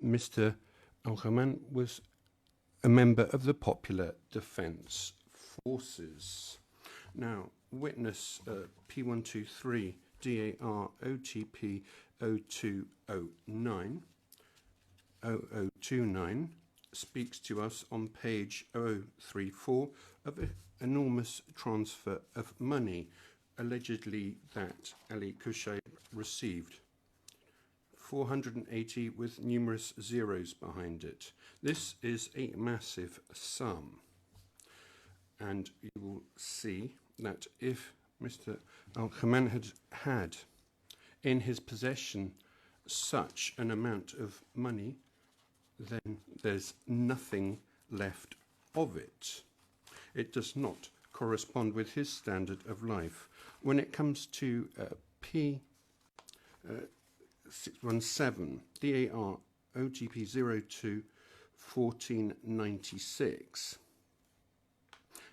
Mr. Al-Haman was a member of the Popular Defence Forces. Now, witness P123 DAR OTP 0209 speaks to us on page 034 of an enormous transfer of money allegedly that Ali Koshib received. 480 with numerous zeros behind it. This is a massive sum. And you will see that if Mr. Al-Haman had in his possession such an amount of money, then there's nothing left of it. It does not correspond with his standard of life. When it comes to P617, DAR OTP 02 1496.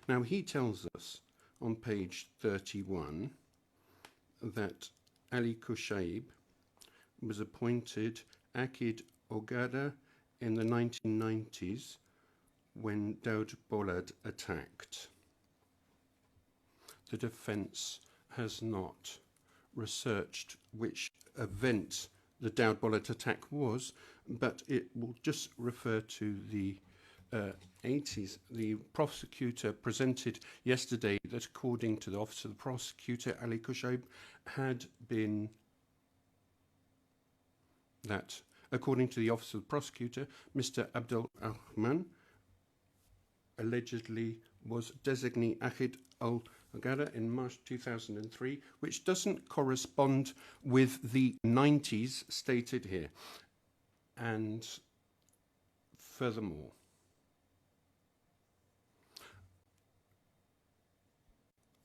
Now he tells us on page 31 that Ali Koshib was appointed Akid Ogada in the 1990s when Daoud Bolad attacked. The defence has not researched which event the Daoud Bolad attack was, but it will just refer to the 80s. The prosecutor presented yesterday that according to the Office of the Prosecutor, Ali Koshib had been that. According to the Office of the Prosecutor, Mr. Abdel Ahman allegedly was designee Akid al-Agada in March 2003, which doesn't correspond with the 90s stated here. And furthermore,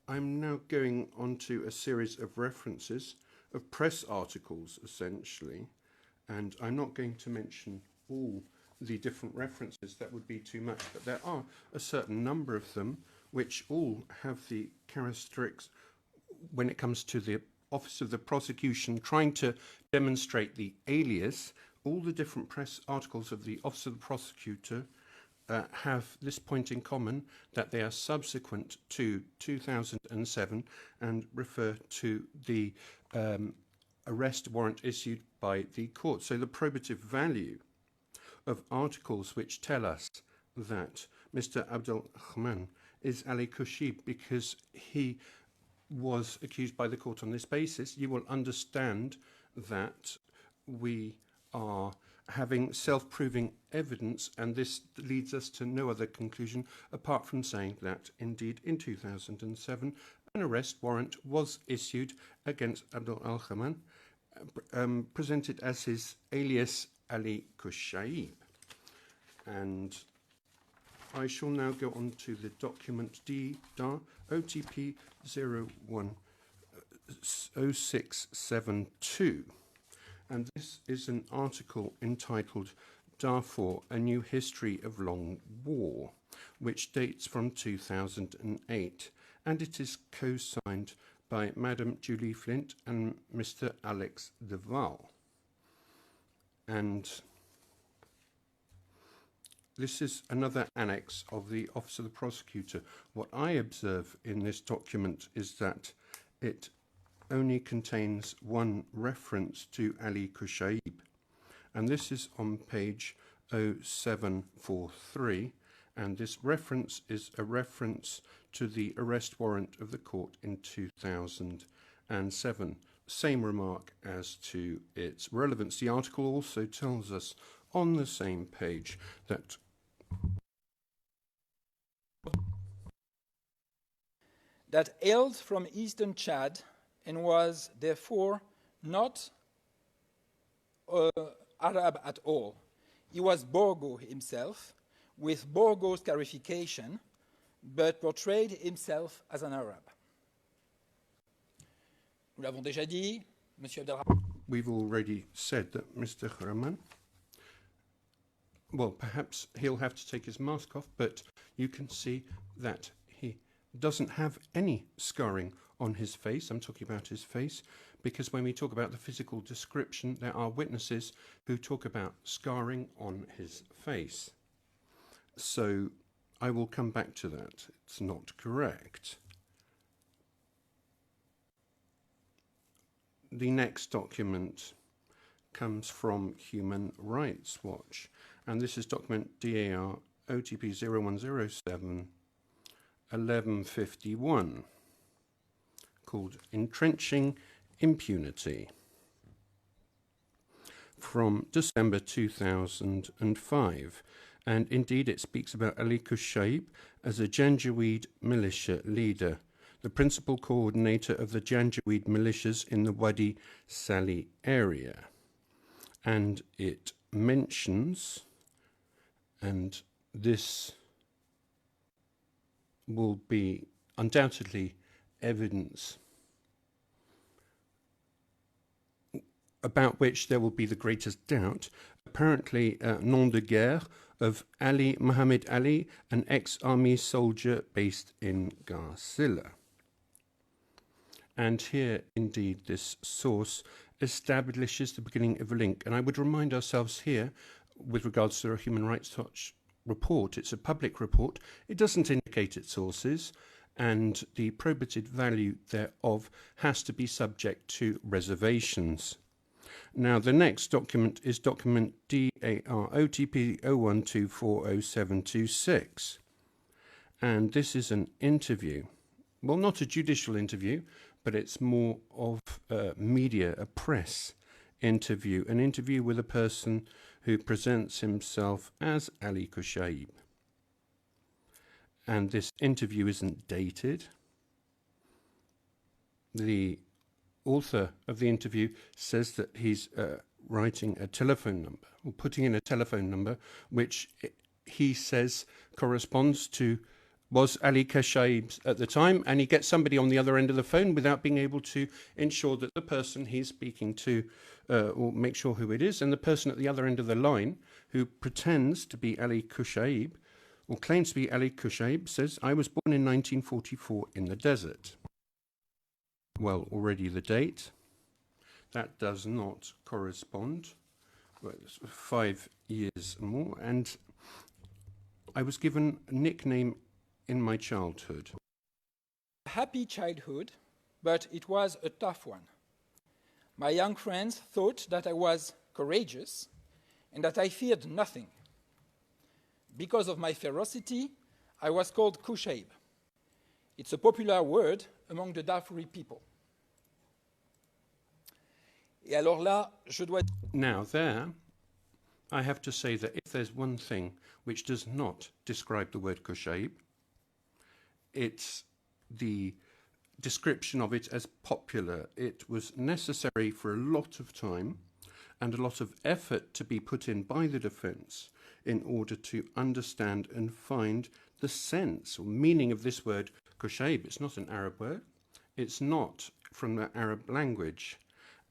I'm now going on to a series of references of press articles, essentially, and I'm not going to mention all the different references, that would be too much, but there are a certain number of them which all have the characteristics when it comes to the Office of the Prosecution trying to demonstrate the alias. All the different press articles of the Office of the Prosecutor have this point in common, that they are subsequent to 2007 and refer to the arrest warrant issued by the court. So the probative value of articles which tell us that Mr. Abdel Ahman is Ali Koshib because he was accused by the court on this basis, you will understand that we are having self-proving evidence, and this leads us to no other conclusion apart from saying that indeed in 2007 an arrest warrant was issued against Abdel Al-Haman, presented as his alias Ali Koshib. And I shall now go on to the document DAR OTP 010672. And this is an article entitled Darfur, A New History of Long War, which dates from 2008, and it is co-signed by Madam Julie Flint and Mr. Alex Deval. And this is another annex of the Office of the Prosecutor. What I observe in this document is that it only contains one reference to Ali Koshib, and this is on page 0743, and this reference is a reference to the arrest warrant of the court in 2007. Same remark as to its relevance. The article also tells us on the same page that hailed from eastern Chad and was therefore not Arab at all. He was Borgo himself, with Borgo's clarification, but portrayed himself as an Arab. Nous l'avons déjà dit, Monsieur Abdelrahman. We've already said that Mr. Rahman, well, perhaps he'll have to take his mask off, but you can see that he doesn't have any scarring on his face. I'm talking about his face, because when we talk about the physical description, there are witnesses who talk about scarring on his face. So I will come back to that. It's not correct. The next document comes from Human Rights Watch, and this is document DAR OTP 0107 1151, called Entrenching Impunity, from December 2005. And indeed it speaks about Ali Koushib as a Janjaweed militia leader, the principal coordinator of the Janjaweed militias in the Wadi Sali area. And it mentions, and this will be undoubtedly evidence about which there will be the greatest doubt, apparently nom de guerre of Ali Muhammad Ali, an ex-army soldier based in Garcilla. And here, indeed, this source establishes the beginning of a link. And I would remind ourselves here, with regards to the Human Rights Watch report, it's a public report. It doesn't indicate its sources, and the probative value thereof has to be subject to reservations. Now, the next document is document DAR OTP 01240726. And this is an interview. Well, not a judicial interview, but it's more of media, a press interview, an interview with a person who presents himself as Ali Koushib. And this interview isn't dated. The author of the interview says that he's writing a telephone number, or putting in a telephone number, which he says corresponds to was Ali Koushib's at the time, and he gets somebody on the other end of the phone without being able to ensure that the person he's speaking to, or make sure who it is, and the person at the other end of the line, who pretends to be Ali Koushib, or claims to be Ali Koushib, says, "I was born in 1944 in the desert." Well, already the date. That does not correspond. Well, it's 5 years more, and I was given a nickname in my childhood. Happy childhood, but it was a tough one. My young friends thought that I was courageous and that I feared nothing. Because of my ferocity, I was called Koushib. It's a popular word among the Darfuri people. Et alors là, je dois... Now there, I have to say that if there's one thing which does not describe the word Koushib, it's the description of it as popular. It was necessary for a lot of time and a lot of effort to be put in by the defense in order to understand and find the sense or meaning of this word Koushib. It's not an Arab word. It's not from the Arab language.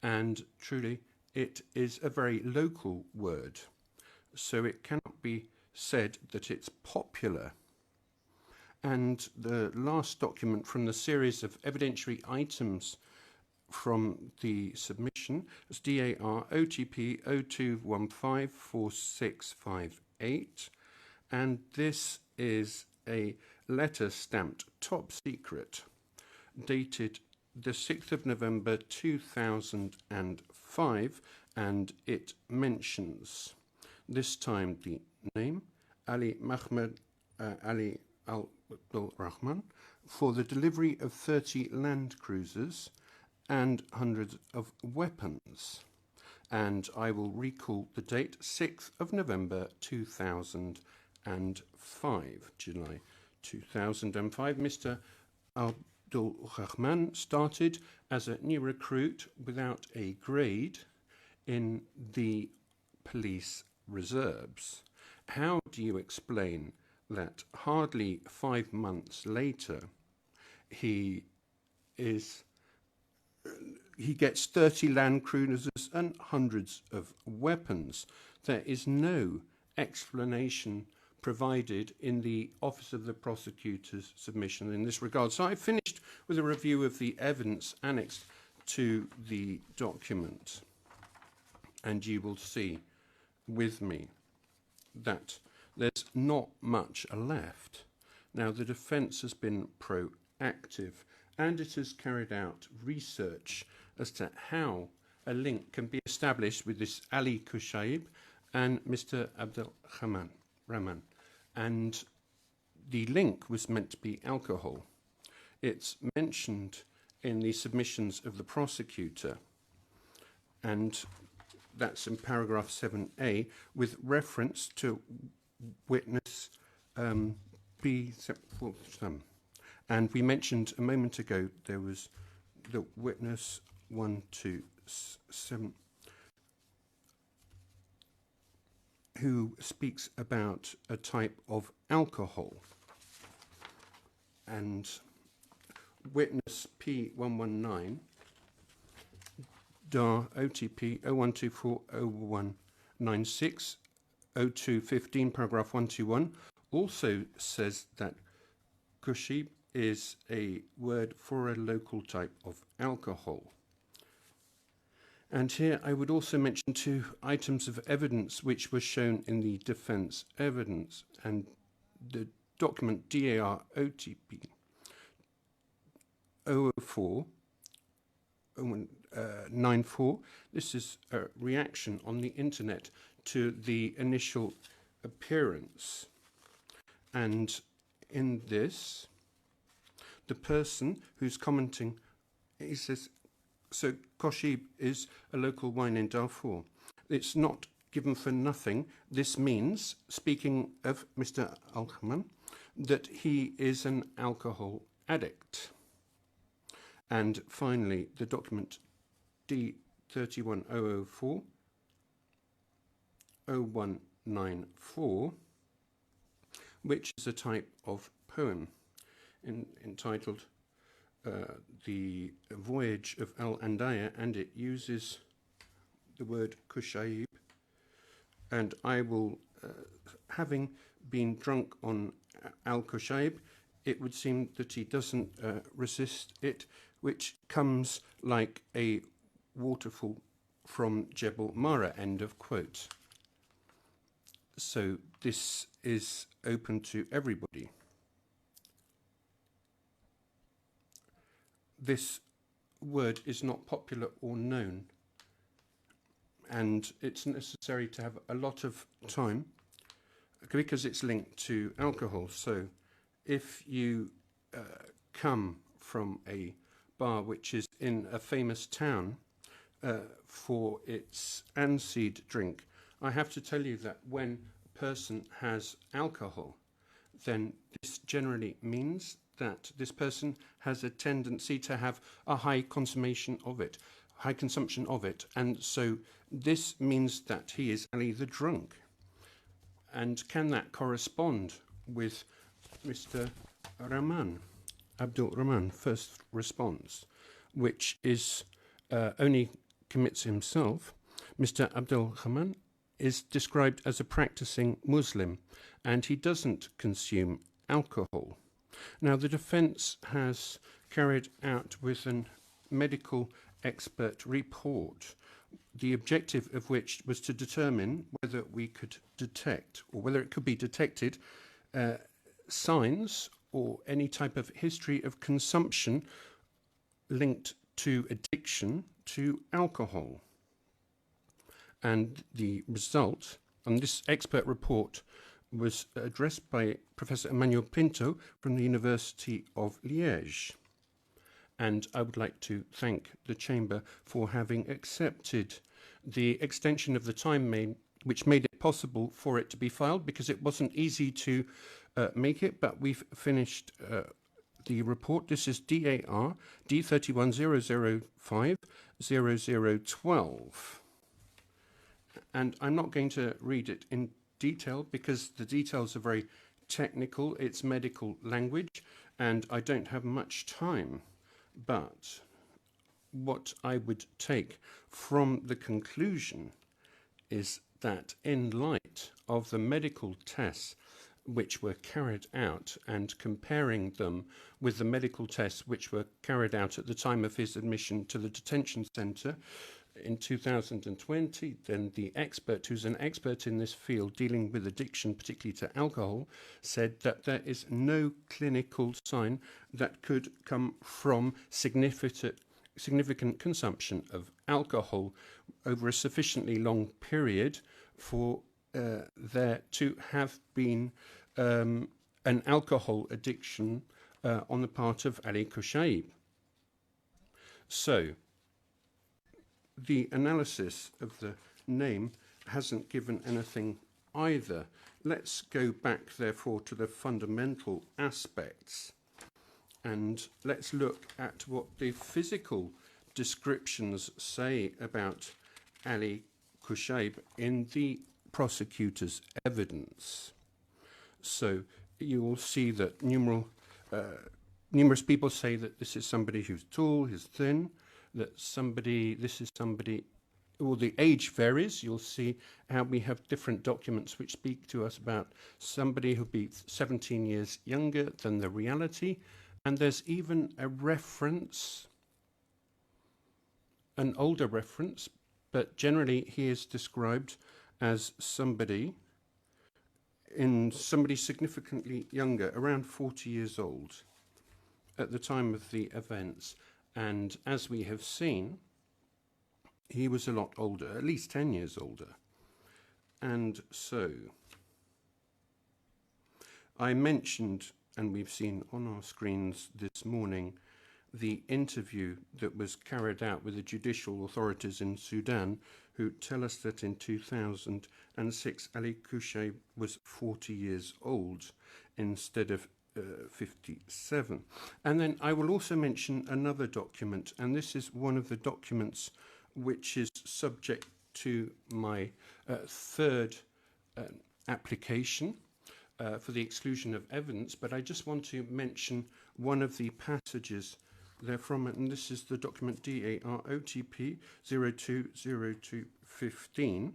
And truly, it is a very local word. So it cannot be said that it's popular. And the last document from the series of evidentiary items from the submission is DAR OTP 02154658. And this is a letter stamped top secret, dated the 6th of November 2005, and it mentions this time the name Ali Mahmoud Ali Abdul Rahman for the delivery of 30 land cruisers and hundreds of weapons. And I will recall the date, 6th of November 2005, July 2005. Mr. Abdul Rahman started as a new recruit without a grade in the police reserves. How do you explain that hardly 5 months later he gets 30 land cruisers and hundreds of weapons? There is no explanation provided in the Office of the Prosecutor's submission in this regard. So I finished with a review of the evidence annexed to the document, and you will see with me that there's not much left. Now, the defence has been proactive, and it has carried out research as to how a link can be established with this Ali Koshib and Mr. Abdel Rahman. And the link was meant to be alcohol. It's mentioned in the submissions of the prosecutor, and that's in paragraph 7A, with reference to witness B. And we mentioned a moment ago there was the witness 127 who speaks about a type of alcohol. And witness P119 DAR OTP 01240196 0215 paragraph 121 also says that Koshib is a word for a local type of alcohol. And here I would also mention two items of evidence which were shown in the defence evidence, and the document DAR OTP 004 94. This is a reaction on the internet to the initial appearance, and in this the person who's commenting, he says, so Koshib is a local wine in Darfur. It's not given for nothing. This means, speaking of Mr. Al-Khaman, that he is an alcohol addict. And finally, the document D31004 0194, which is a type of poem entitled The Voyage of Al-Andaya, and it uses the word Kushayib. And I will, having been drunk on Al-Kushayib, it would seem that he doesn't resist it, which comes like a waterfall from Jebel Mara, end of quote. So this is open to everybody. This word is not popular or known, and it's necessary to have a lot of time because it's linked to alcohol. So if you come from a bar which is in a famous town for its aniseed drink, I have to tell you that when a person has alcohol, then this generally means that this person has a tendency to have a high consumption of it, and so this means that he is either drunk. And can that correspond with Mr. Rahman, Abdul Rahman, first response, which is only commits himself? Mr. Abdul Rahman is described as a practicing Muslim, and he doesn't consume alcohol. Now, the defence has carried out with a medical expert report, the objective of which was to determine whether we could detect, or whether it could be detected, signs or any type of history of consumption linked to addiction to alcohol. And the result, and this expert report was addressed by Professor Emmanuel Pinto from the University of Liège. And I would like to thank the Chamber for having accepted the extension of the time which made it possible for it to be filed, because it wasn't easy to make it, but we've finished the report. This is DAR D310050012. And I'm not going to read it in detail because the details are very technical. It's medical language and I don't have much time. But what I would take from the conclusion is that in light of the medical tests which were carried out and comparing them with the medical tests which were carried out at the time of his admission to the detention centre in 2020, then the expert, who's an expert in this field dealing with addiction, particularly to alcohol, said that there is no clinical sign that could come from significant consumption of alcohol over a sufficiently long period for there to have been an alcohol addiction on the part of Ali Koushib. So, the analysis of the name hasn't given anything either. Let's go back, therefore, to the fundamental aspects and let's look at what the physical descriptions say about Ali Koushib in the prosecutor's evidence. So you will see that numerous people say that this is somebody who's tall, who's thin, this is somebody, well, the age varies. You'll see how we have different documents which speak to us about somebody who'll be 17 years younger than the reality. And there's even a reference, an older reference, but generally he is described as somebody significantly younger, around 40 years old at the time of the events. And as we have seen, he was a lot older, at least 10 years older. And so I mentioned, and we've seen on our screens this morning, the interview that was carried out with the judicial authorities in Sudan, who tell us that in 2006 Ali Koushib was 40 years old instead of 57. And then I will also mention another document, and this is one of the documents which is subject to my third application for the exclusion of evidence, but I just want to mention one of the passages therefrom, and this is the document DAR-OTP 020215,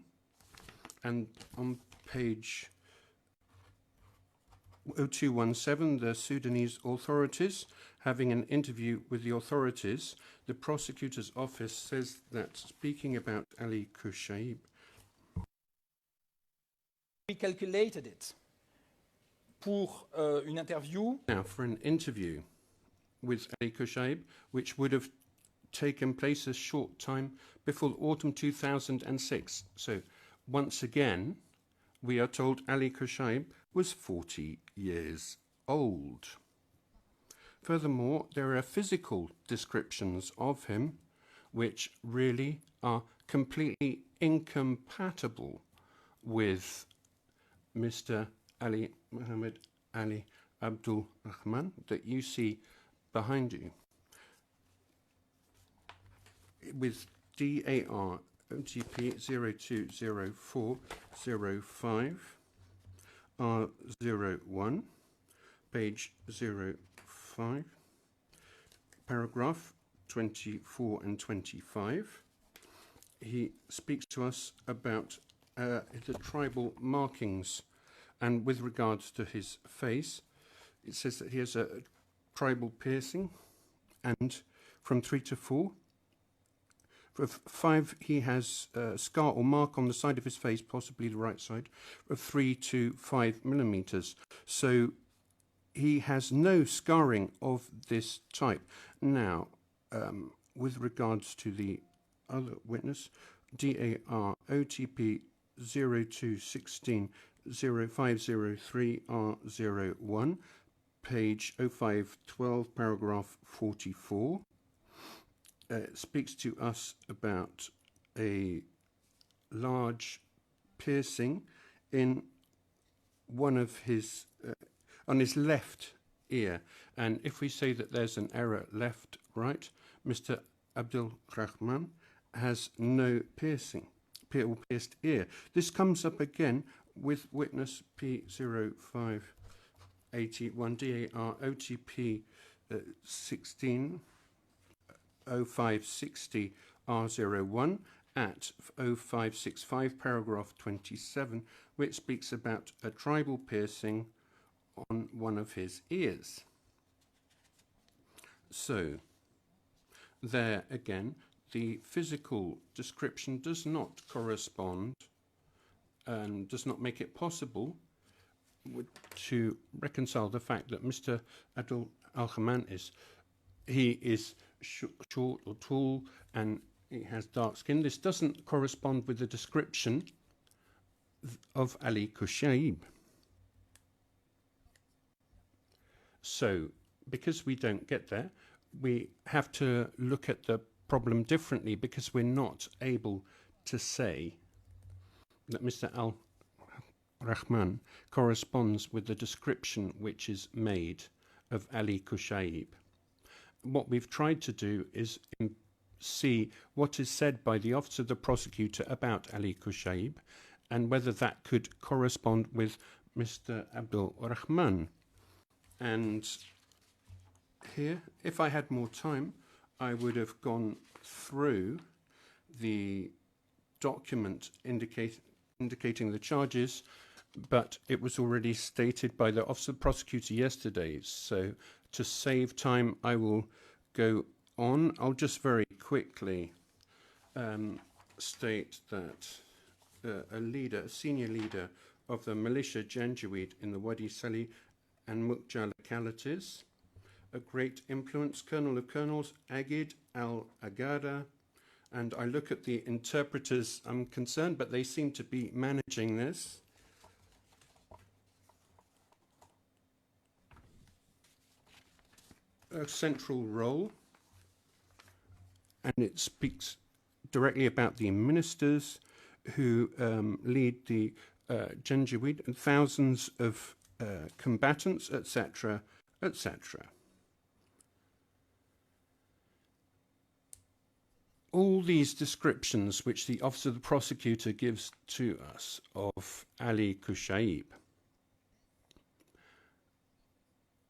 and on page 0217, the Sudanese authorities having an interview with the authorities, the prosecutor's office says that, speaking about Ali Koushib, we calculated it pour une interview. Now, for an interview with Ali Koushib, which would have taken place a short time before autumn 2006. So, once again, we are told Ali Koushib was 40 years old. Furthermore, there are physical descriptions of him which really are completely incompatible with Mr. Ali Muhammad Ali Abdul Rahman that you see behind you, with DAR OTP 020405 R01, page 05, paragraph 24 and 25. He speaks to us about the tribal markings, and with regards to his face, it says that he has a tribal piercing, and from 3 to 4. For 5, he has a scar or mark on the side of his face, possibly the right side, of 3 to 5 millimeters. So he has no scarring of this type. Now, with regards to the other witness, DAR OTP 0216 0503 R01, page 0512, paragraph 44. Speaks to us about a large piercing in one of his, on his left ear. And if we say that there's an error left, right, Mr. Abdul Rahman has no piercing, pierced ear. This comes up again with witness P0581 DAR OTP 16 0560 R01 at 0565 paragraph 27, which speaks about a tribal piercing on one of his ears. So, there again, the physical description does not correspond and does not make it possible to reconcile the fact that Mr. Abdul Al-Haman is short or tall and he has dark skin. This doesn't correspond with the description of Ali Koushib. So, because we don't get there, we have to look at the problem differently, because we're not able to say that Mr. Al-Rahman corresponds with the description which is made of Ali Koushib. What we've tried to do is see what is said by the Office of the Prosecutor about Ali Koushib and whether that could correspond with Mr. Abdul Rahman. And here, if I had more time, I would have gone through the document indicating the charges, but it was already stated by the Office of the Prosecutor yesterday. So to save time, I will go on. I'll just very quickly state that a senior leader of the militia Janjaweed in the Wadi Sali and Mukja localities, a great influence, Colonel of Colonels, Agid al-Agada, and I look at the interpreters, I'm concerned, but they seem to be managing this. A central role, and it speaks directly about the ministers who lead the Janjaweed and thousands of combatants, etc., etc. All these descriptions which the Office of the Prosecutor gives to us of Ali Koushib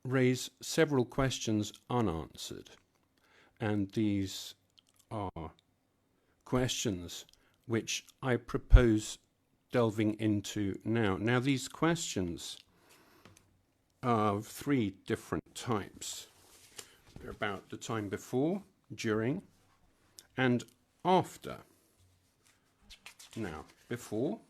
raise several questions unanswered, and these are questions which I propose delving into now. Now, these questions are of three different types. They're about the time before, during, and after. Now, before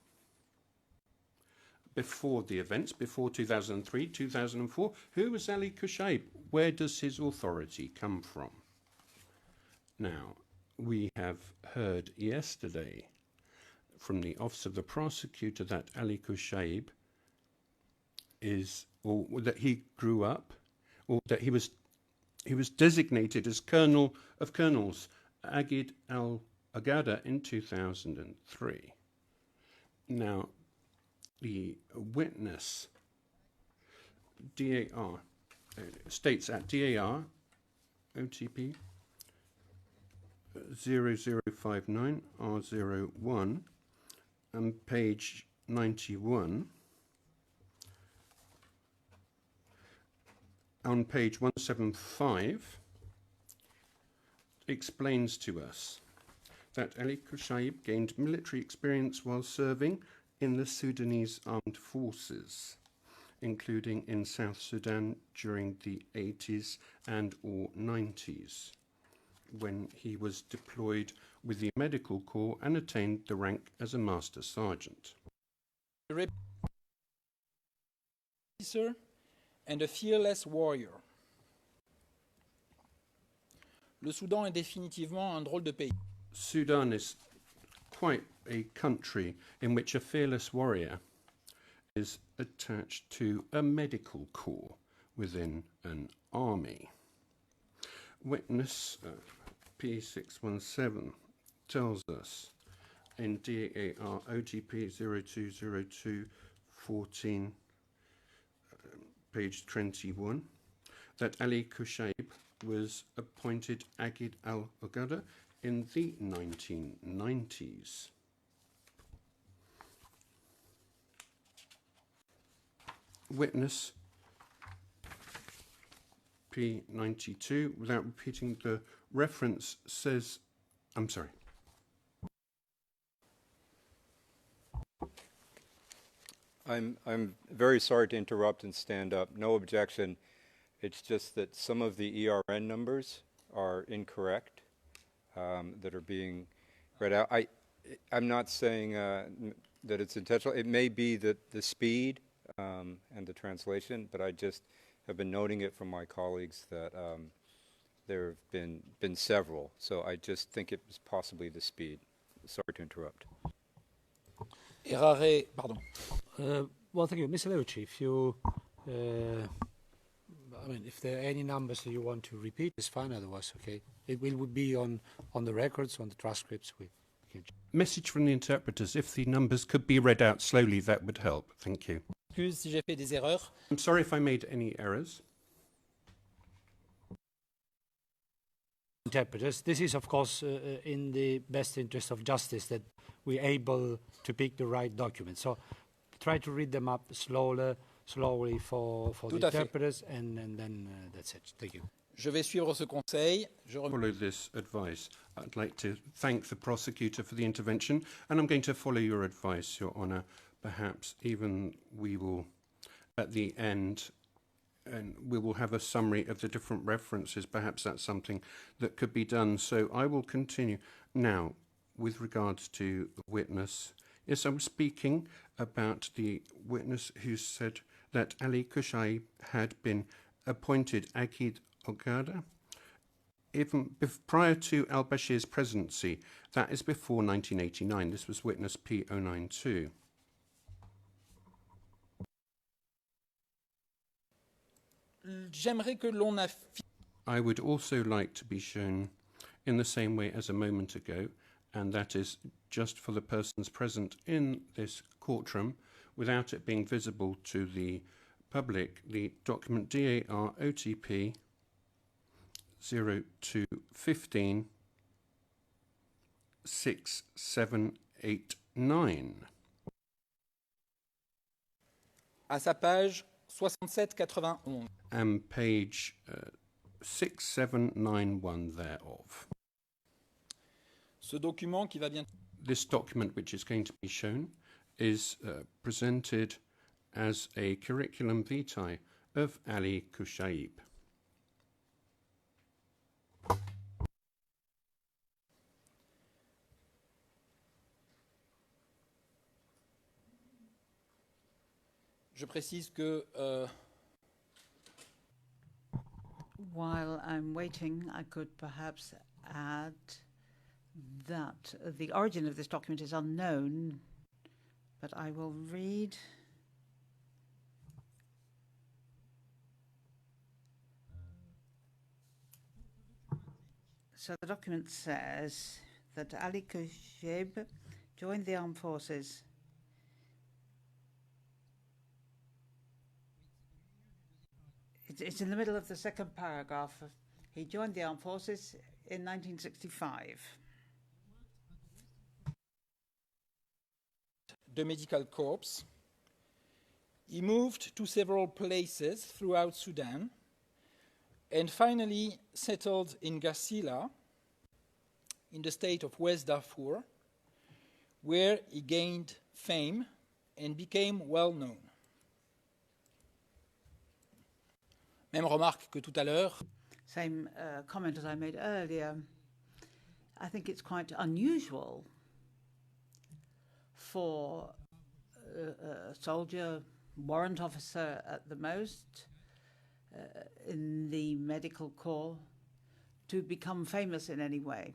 the events, before 2003, 2004, who was Ali Koushib? Where does his authority come from? Now, we have heard yesterday from the Office of the Prosecutor that Ali Koushib is, or that he grew up, or that he was designated as Colonel of Colonels, Agid al-Agada, in 2003. Now, the witness DAR states at DAR OTP 0059 R01 and page 91, on page 175, explains to us that Ali Koushib gained military experience while serving in the Sudanese armed forces, including in South Sudan during the 80s and or 90s, when he was deployed with the Medical Corps and attained the rank as a Master Sergeant. Officer and a fearless warrior. Le Soudan est définitivement un drôle de pays. Sudan is quite a country in which a fearless warrior is attached to a medical corps within an army. Witness P617 tells us in DAR OTP 020214, page 21, that Ali Koushib was appointed Agid al-Agada in the 1990s. Witness P92, without repeating the reference, says, I'm sorry. I'm very sorry to interrupt and stand up. No objection. It's just that some of the ERN numbers are incorrect that are being read out. I'm not saying that it's intentional. It may be that the speed and the translation, but I just have been noting it from my colleagues that there have been several. So I just think it was possibly the speed. Sorry to interrupt. Errare, pardon. Well, thank you. Mr. Leuci, if you, I mean, if there are any numbers that you want to repeat, it's fine, otherwise, okay. It will be on the records, on the transcripts. Message from the interpreters. If the numbers could be read out slowly, that would help. Thank you. Excuse si j'ai fait des erreurs. I'm sorry if I made any errors. Interpreters, this is, of course, in the best interest of justice that we're able to pick the right documents. So try to read them up slowly for the interpreters, and then that's it. Thank you. Je vais suivre ce conseil. Follow this advice. I'd like to thank the prosecutor for the intervention, and I'm going to follow your advice, Your Honour. Perhaps even we will, at the end, and we will have a summary of the different references. Perhaps that's something that could be done. So I will continue. Now, with regards to the witness, yes, I'm speaking about the witness who said that Ali Kushai had been appointed Akid Ogada even prior to al-Bashir's presidency. That is before 1989. This was witness P092. J'aimerais que l'on I would also like to be shown in the same way as a moment ago, and that is just for the persons present in this courtroom, without it being visible to the public, the document DAR OTP 0215 6789. à sa page 6791. And page 6791 thereof. Ce document qui va bien. This document, which is going to be shown, is presented as a curriculum vitae of Ali Kushayb. Je précise que while I'm waiting, I could perhaps add that the origin of this document is unknown, but I will read. So the document says that Ali Kushayb joined the armed forces It's in the middle of the second paragraph. He joined the armed forces in 1965. The medical corps. He moved to several places throughout Sudan and finally settled in Gassila in the state of West Darfur, where he gained fame and became well known. Même remarque que tout à l'heure. Same comment as I made earlier. I think it's quite unusual for a soldier, warrant officer at the most, in the medical corps, to become famous in any way.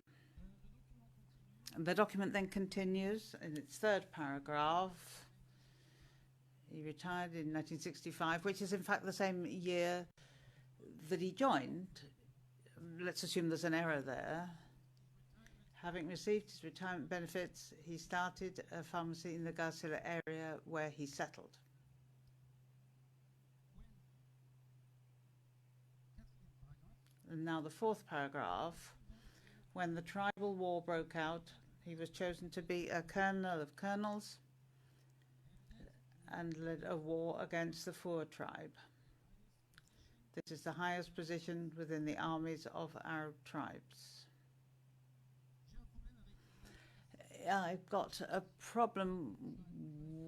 And the document then continues in its third paragraph. He retired in 1965, which is in fact the same year that he joined. Let's assume there's an error there. Having received his retirement benefits, he started a pharmacy in the Gassila area where he settled. And now the fourth paragraph. When the tribal war broke out, he was chosen to be a colonel of colonels and led a war against the Fur tribe. This is the highest position within the armies of Arab tribes. I've got a problem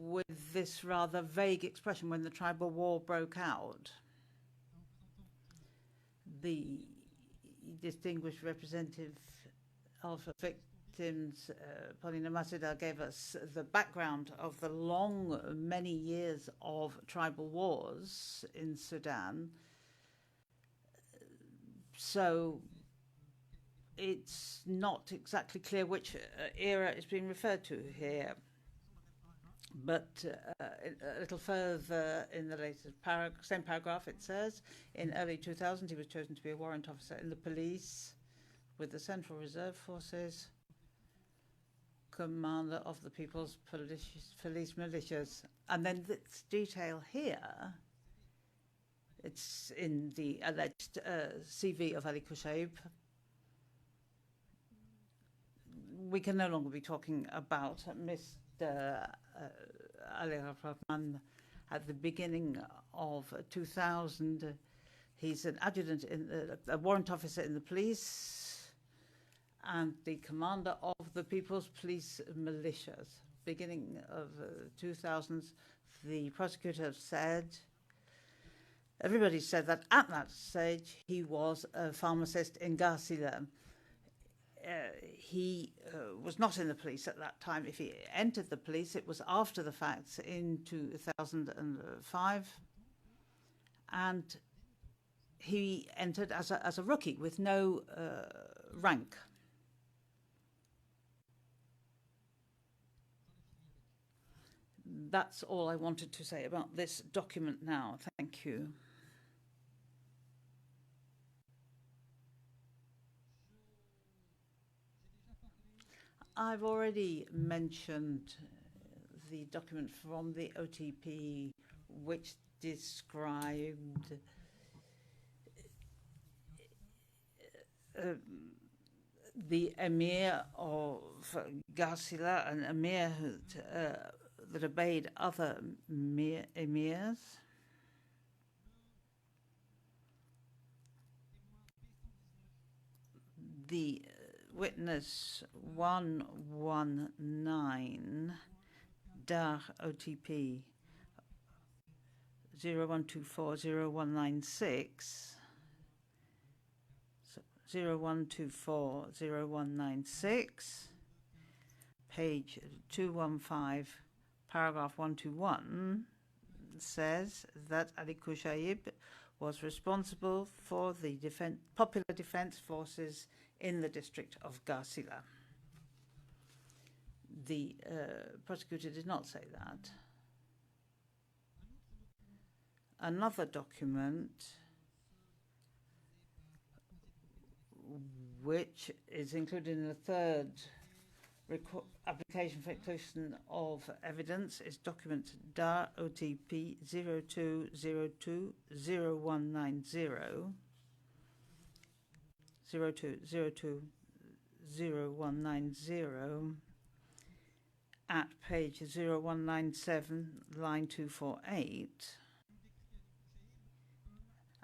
with this rather vague expression when the tribal war broke out. The distinguished representative of victims, Paulina Masvidal, gave us the background of the long, many years of tribal wars in Sudan. So it's not exactly clear which era is being referred to here. But a little further in the latest same paragraph, it says, in early 2000, he was chosen to be a warrant officer in the police with the Central Reserve Forces, commander of the People's Police Militias. And then this detail here, it's in the alleged CV of Ali Koushib. We can no longer be talking about Mr. Ali Rahman. At the beginning of 2000, he's an adjutant, a warrant officer in the police, and the commander of the People's Police Militias. Beginning of 2000s, the prosecutor said, everybody said that at that stage he was a pharmacist in Garcila. He was not in the police at that time. If he entered the police, it was after the fact in 2005. And he entered as a rookie with no rank. That's all I wanted to say about this document now. Thank you. I've already mentioned the document from the OTP which described the emir of Garcila, an emir that obeyed other emirs. The witness 119, Dar OTP 01240196, 01240196, page 215, paragraph 121, says that Ali Koushib was responsible for the popular defense forces in the district of Garcila. The prosecutor did not say that. Another document which is included in the third application for inclusion of evidence is document DAR OTP 02020190. 02020190 at page 0197, line 248.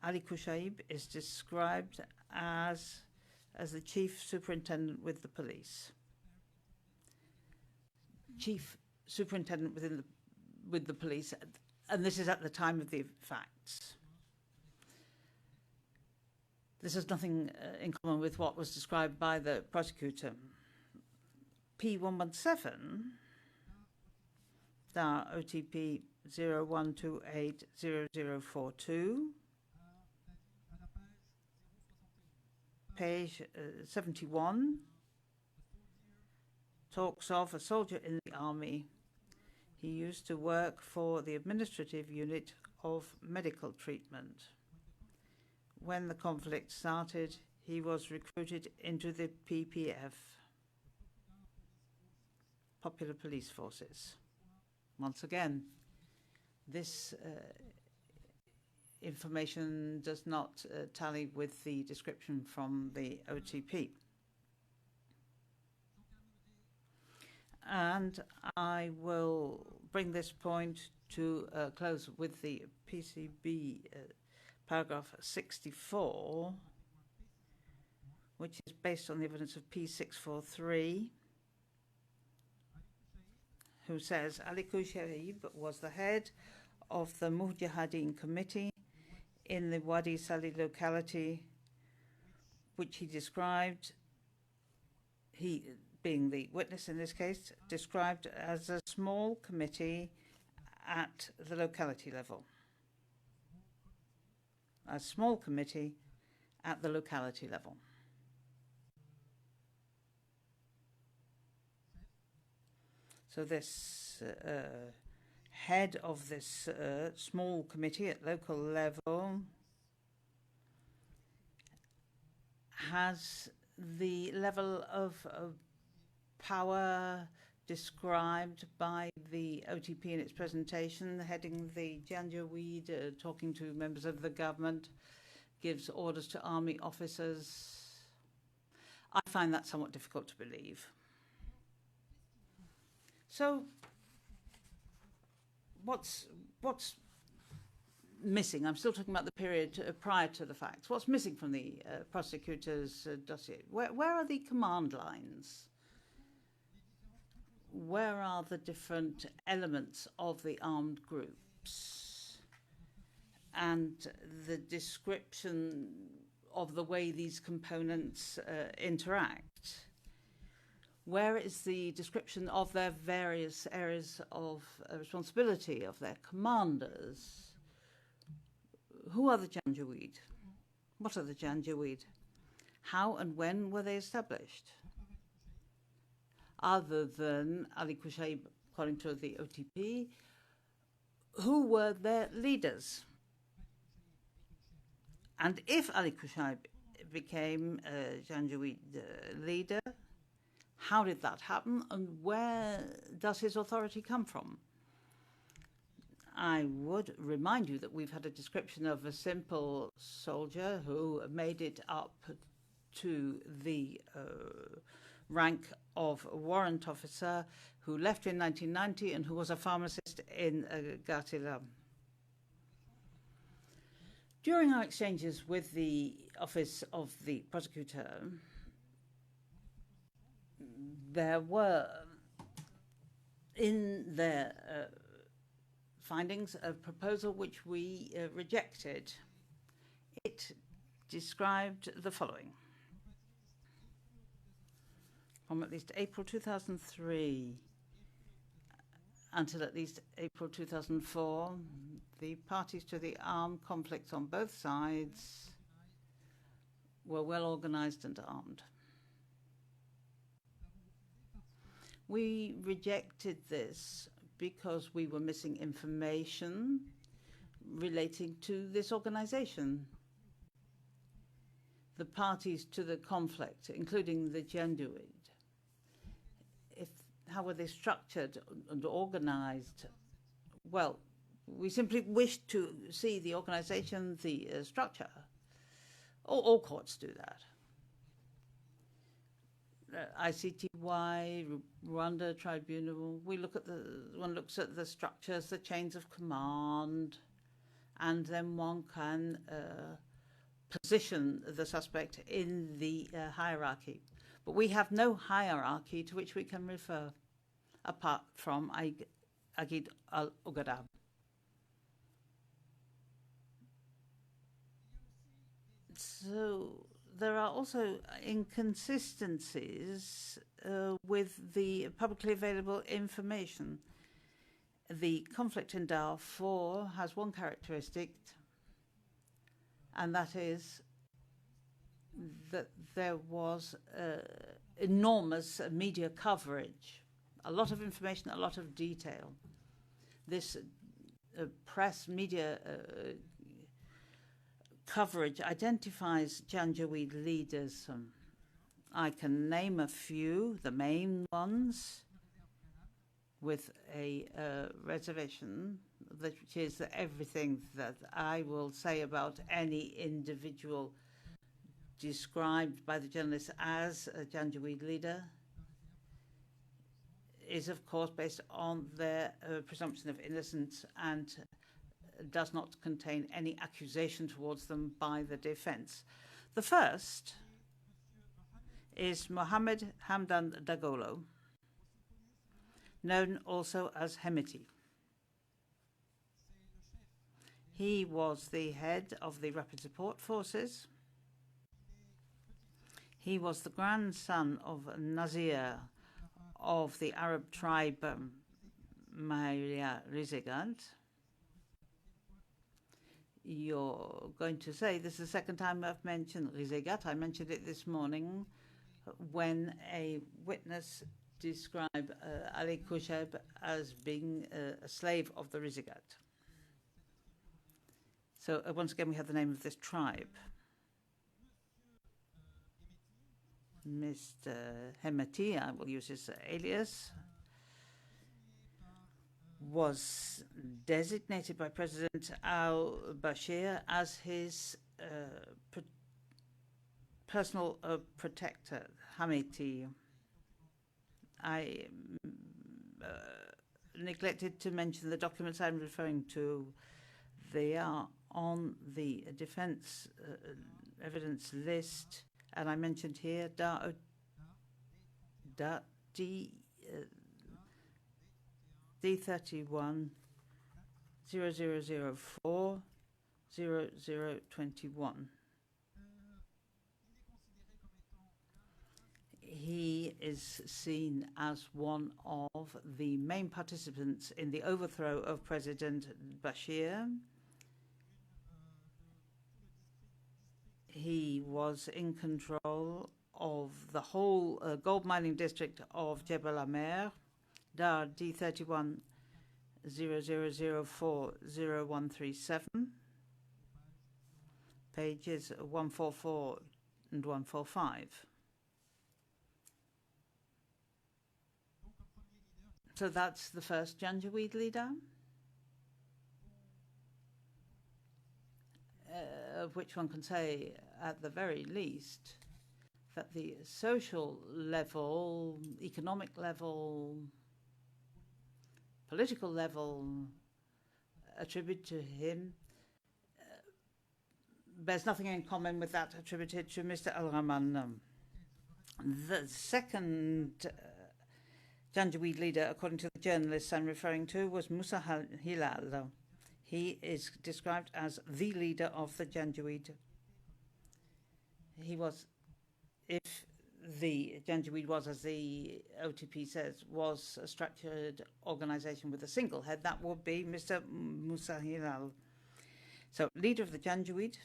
Ali Koushib is described as the chief superintendent with the police. Chief superintendent with the police, and this is at the time of the facts. This has nothing in common with what was described by the prosecutor. P117, DAR OTP 01280042, page 71, talks of a soldier in the army. He used to work for the administrative unit of medical treatment. When the conflict started, he was recruited into the PPF, Popular Police Forces. Once again, this information does not tally with the description from the OTP. And I will bring this point to a close with the PCB paragraph 64, which is based on the evidence of P643, who says Ali Koushib was the head of the Mujahideen committee in the Wadi Sali locality, which he described, he being the witness in this case, described as a small committee at the locality level. A small committee at the locality level. So this head of this small committee at local level has the level of power described by the OTP in its presentation, heading the Janjaweed, talking to members of the government, gives orders to army officers. I find that somewhat difficult to believe. So, what's missing? I'm still talking about the period prior to the facts. What's missing from the prosecutor's dossier? Where are the command lines? Where are the different elements of the armed groups? And the description of the way these components interact? Where is the description of their various areas of responsibility, of their commanders? Who are the Janjaweed? What are the Janjaweed? How and when were they established? Other than Ali Koushib, according to the OTP, who were their leaders? And if Ali Koushib became a Janjaweed leader, how did that happen, and where does his authority come from? I would remind you that we've had a description of a simple soldier who made it up to the rank of warrant officer, who left in 1990 and who was a pharmacist in Gartila. During our exchanges with the Office of the Prosecutor, there were in their findings a proposal which we rejected. It described the following. From at least April 2003 until at least April 2004, the parties to the armed conflicts on both sides were well organized and armed. We rejected this because we were missing information relating to this organization. The parties to the conflict, including the Janjaweed, how were they structured and organized? Well, we simply wished to see the organization, the structure. All courts do that. ICTY, Rwanda Tribunal, one looks at the structures, the chains of command, and then one can position the suspect in the hierarchy. But we have no hierarchy to which we can refer, apart from Agid al-Ugadab. So there are also inconsistencies with the publicly available information. The conflict in Darfur has one characteristic, and that is that there was enormous media coverage, a lot of information, a lot of detail. This press media coverage identifies Janjaweed leaders. I can name a few, the main ones, with a reservation, which is that everything that I will say about any individual described by the journalist as a Janjaweed leader is, of course, based on their presumption of innocence and does not contain any accusation towards them by the defense. The first is Mohammed Hamdan Dagolo. known also as Hemeti. He was the head of the Rapid Support Forces. He was the grandson of Nazir of the Arab tribe Maria Rizegat. You're going to say this is the second time I've mentioned Rizegat. I mentioned it this morning when a witness described Ali Kousheb as being a slave of the Rizegat. So once again, we have the name of this tribe. Mr. Hemeti, I will use his alias, was designated by President al-Bashir as his personal protector, Hemeti. I neglected to mention the documents I'm referring to. They are on the defense evidence list, and I mentioned here D31 0004 0021. He is seen as one of the main participants in the overthrow of President Bashir. He was in control of the whole gold mining district of Jebel Amer, Dar D31 0004 0137, pages 144 and 145. So that's the first Janjaweed leader, of which one can say, at the very least, that the social level, economic level, political level attributed to him bears nothing in common with that attributed to Mr. Al-Rahman. The second Janjaweed leader, according to the journalists I'm referring to, was Musa Hilal. He is described as the leader of the Janjaweed. He was, if the Janjaweed was, as the OTP says, was a structured organization with a single head, that would be Mr. Musa Hilal. So, leader of the Janjaweed,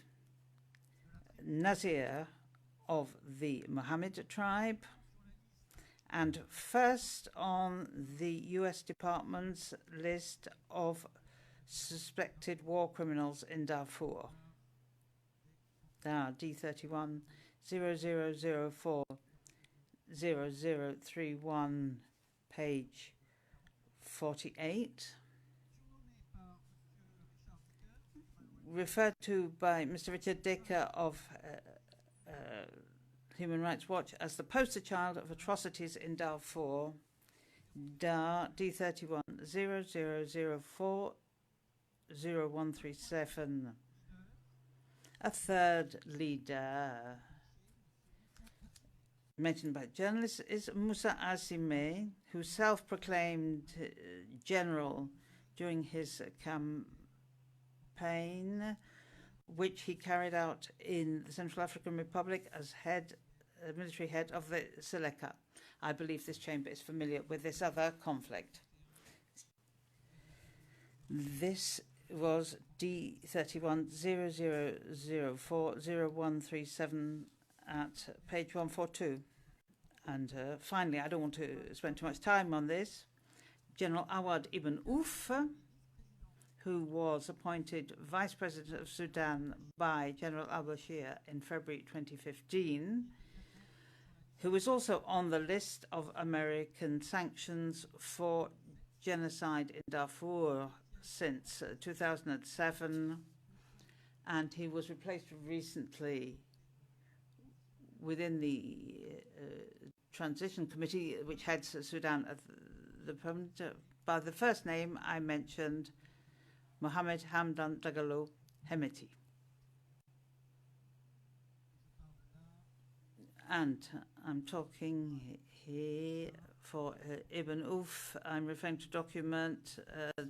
Nazir of the Mohammed tribe, and first on the US Department's list of suspected war criminals in Darfur. D31 0004 0031, page 48. Referred to by Mr. Richard Dicker of Human Rights Watch as the poster child of atrocities in Darfur, D31 0004 0137. A third leader mentioned by journalists is Musa Azime, who self-proclaimed general during his campaign, which he carried out in the Central African Republic as military head of the Seleka. I believe this chamber is familiar with this other conflict. This was D31 0004 0137 at page 142. And finally, I don't want to spend too much time on this, General Awad ibn Auf, who was appointed Vice President of Sudan by General al-Bashir in February 2015, who was also on the list of American sanctions for genocide in Darfur since 2007, and he was replaced recently within the Transition Committee, which heads Sudan at the moment, by the first name I mentioned, Mohammed Hamdan Dagalo Hemeti. And I'm talking here For Ibn Uf, I'm referring to document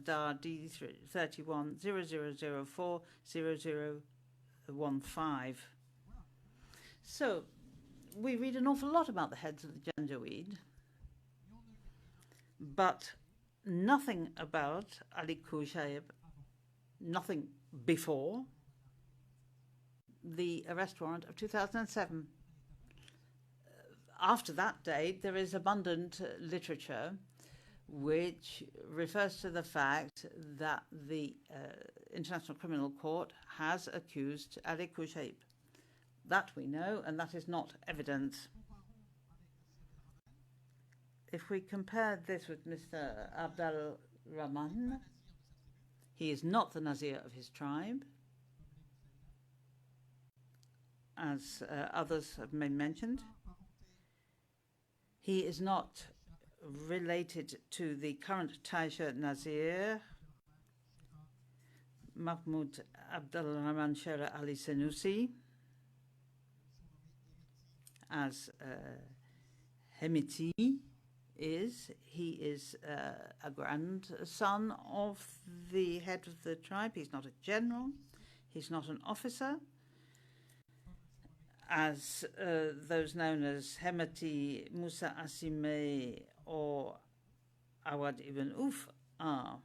DAR D31 0004 0015. So we read an awful lot about the heads of the Janjaweed, but nothing about Ali Koshib, nothing before the arrest warrant of 2007. After that date, there is abundant literature which refers to the fact that the International Criminal Court has accused Ali Koshib. That we know, and that is not evidence. If we compare this with Mr. Abdel Rahman, he is not the Nazir of his tribe, as others have been mentioned. He is not related to the current Taisha Nazir, Mahmoud Abdel Rahman Shera Ali Senussi, as Hemiti is. He is a grandson of the head of the tribe. He's not a general. He's not an officer, as those known as Hemati, Musa Asime, or Awad ibn Uf are.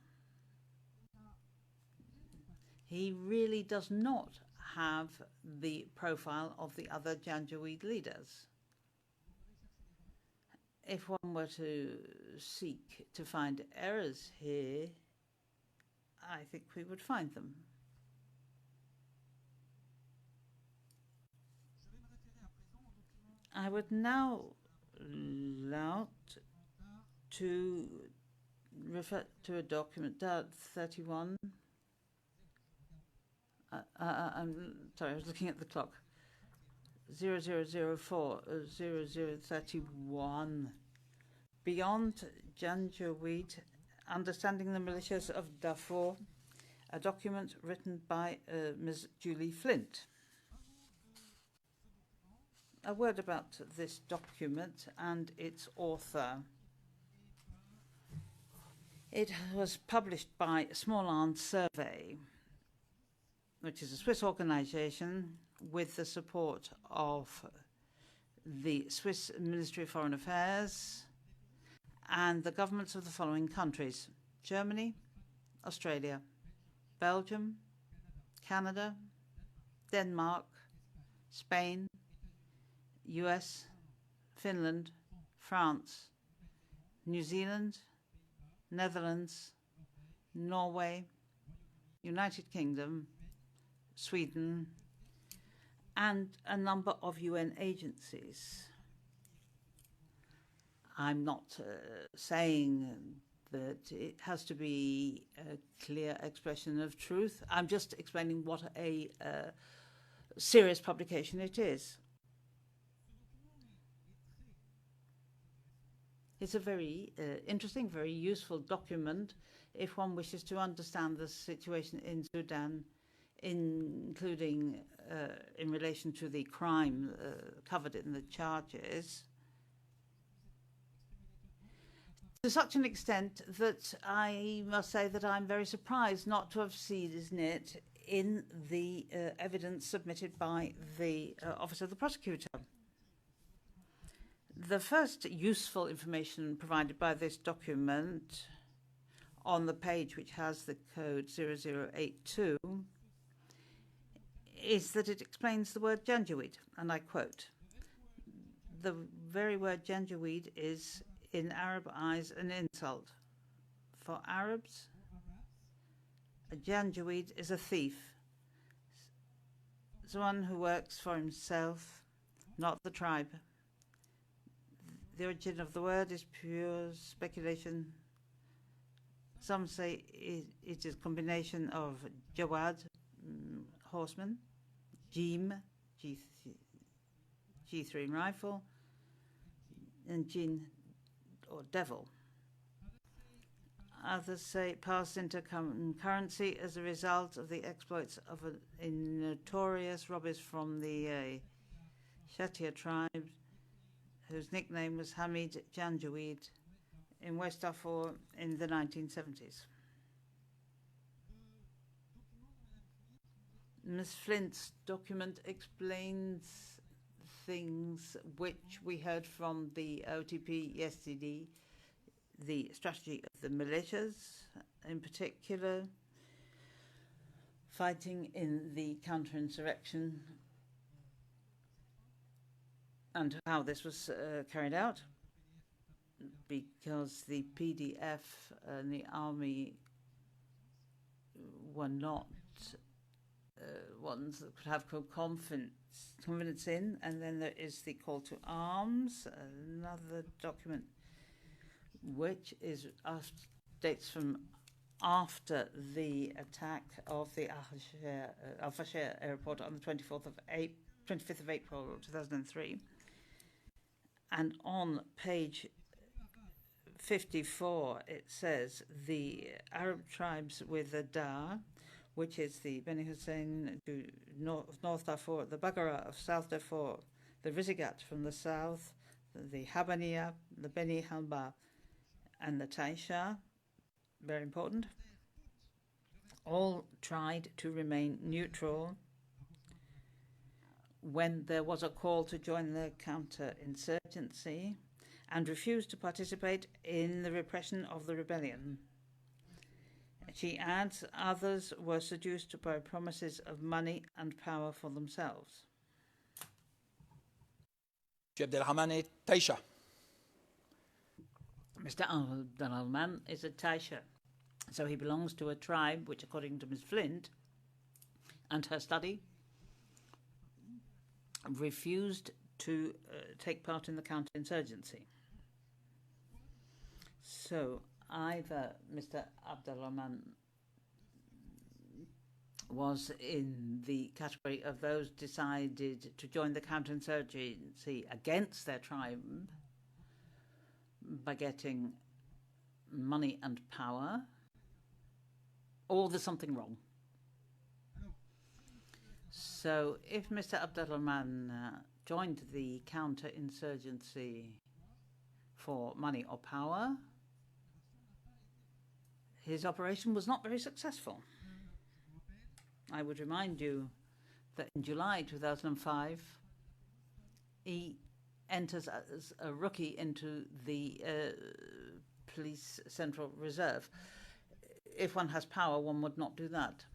He really does not have the profile of the other Janjaweed leaders. If one were to seek to find errors here, I think we would find them. I would now like to refer to a document, DAR 31. I'm sorry, I was looking at the clock. 0004 0031. Beyond Janjaweed, Understanding the Militias of Dharfur, a document written by Ms. Julie Flint. A word about this document and its author. It was published by Small Arms Survey, which is a Swiss organization with the support of the Swiss Ministry of Foreign Affairs and the governments of the following countries: Germany, Australia, Belgium, Canada, Denmark, Spain, US, Finland, France, New Zealand, Netherlands, Norway, United Kingdom, Sweden, and a number of UN agencies. I'm not saying that it has to be a clear expression of truth. I'm just explaining what a serious publication it is. It's a very interesting, very useful document if one wishes to understand the situation in Sudan, including in relation to the crime covered in the charges, to such an extent that I must say that I'm very surprised not to have seen it in the evidence submitted by the Office of the Prosecutor. The first useful information provided by this document on the page which has the code 0082 is that it explains the word Janjaweed, and I quote, "The very word Janjaweed is, in Arab eyes, an insult. For Arabs, a Janjaweed is a thief, someone who works for himself, not the tribe. The origin of the word is pure speculation. Some say it is a combination of Jawad, horseman, Jim, G3 rifle, and Jinn, or devil. Others say it passed into currency as a result of the exploits of a notorious robbers from the Shatia tribe, whose nickname was Hamid Janjaweed, in West Darfur in the 1970s. Ms. Flint's document explains things which we heard from the OTP yesterday, the strategy of the militias, in particular, fighting in the counterinsurrection and how this was carried out, because the PDF and the army were not ones that could have confidence in. And then there is the call to arms, another document which is dates from after the attack of the Al-Fashir airport on the 25th of April 2003. And on page 54 it says the Arab tribes with the Dar, which is the Beni Hussein to North Darfur, the Bagara of South Darfur, the Rizigat from the south, the Habaniya, the Beni Halba, and the Taisha, very important, all tried to remain neutral when there was a call to join the counterinsurgency and refused to participate in the repression of the rebellion. She adds others were seduced by promises of money and power for themselves. Taisha. Mr. Abdelrahman is a Taisha, so he belongs to a tribe which, according to Ms. Flint and her study, refused to take part in the counterinsurgency. So either Mr. Abdelrahman was in the category of those decided to join the counterinsurgency against their tribe by getting money and power, or there's something wrong. So if Mr. Abdelrahman joined the counterinsurgency for money or power, his operation was not very successful. I would remind you that in July 2005, he enters as a rookie into the police central reserve. If one has power, one would not do that.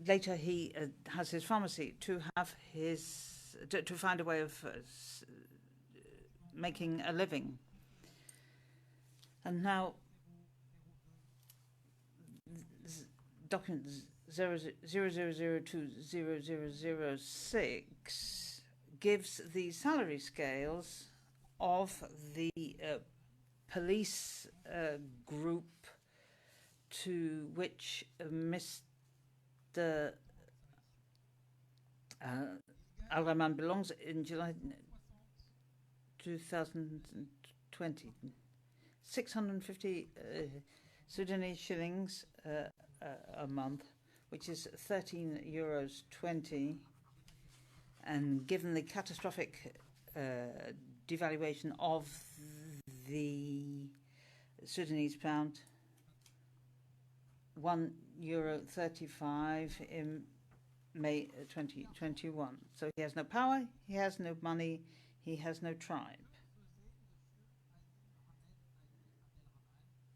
Later, he has his pharmacy to have to find a way of making a living. And now, document 00020006 gives the salary scales of the police group to which Mr. Al-Rahman belongs in July 2020. 650 Sudanese shillings a month, which is €13.20, and given the catastrophic devaluation of the Sudanese pound, €1.35 in May 2021. So he has no power, he has no money, he has no tribe.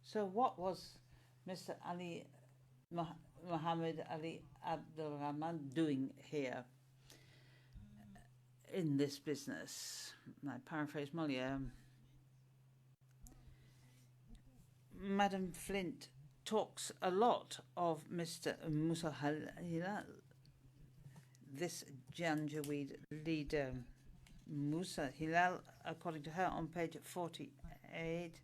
So what was Mr. Mohammed Ali Abdelrahman doing here in this business? I paraphrase Molière. Madam Flint talks a lot of Mr. Musa Hilal, this Janjaweed leader. Musa Hilal, according to her, on page 48,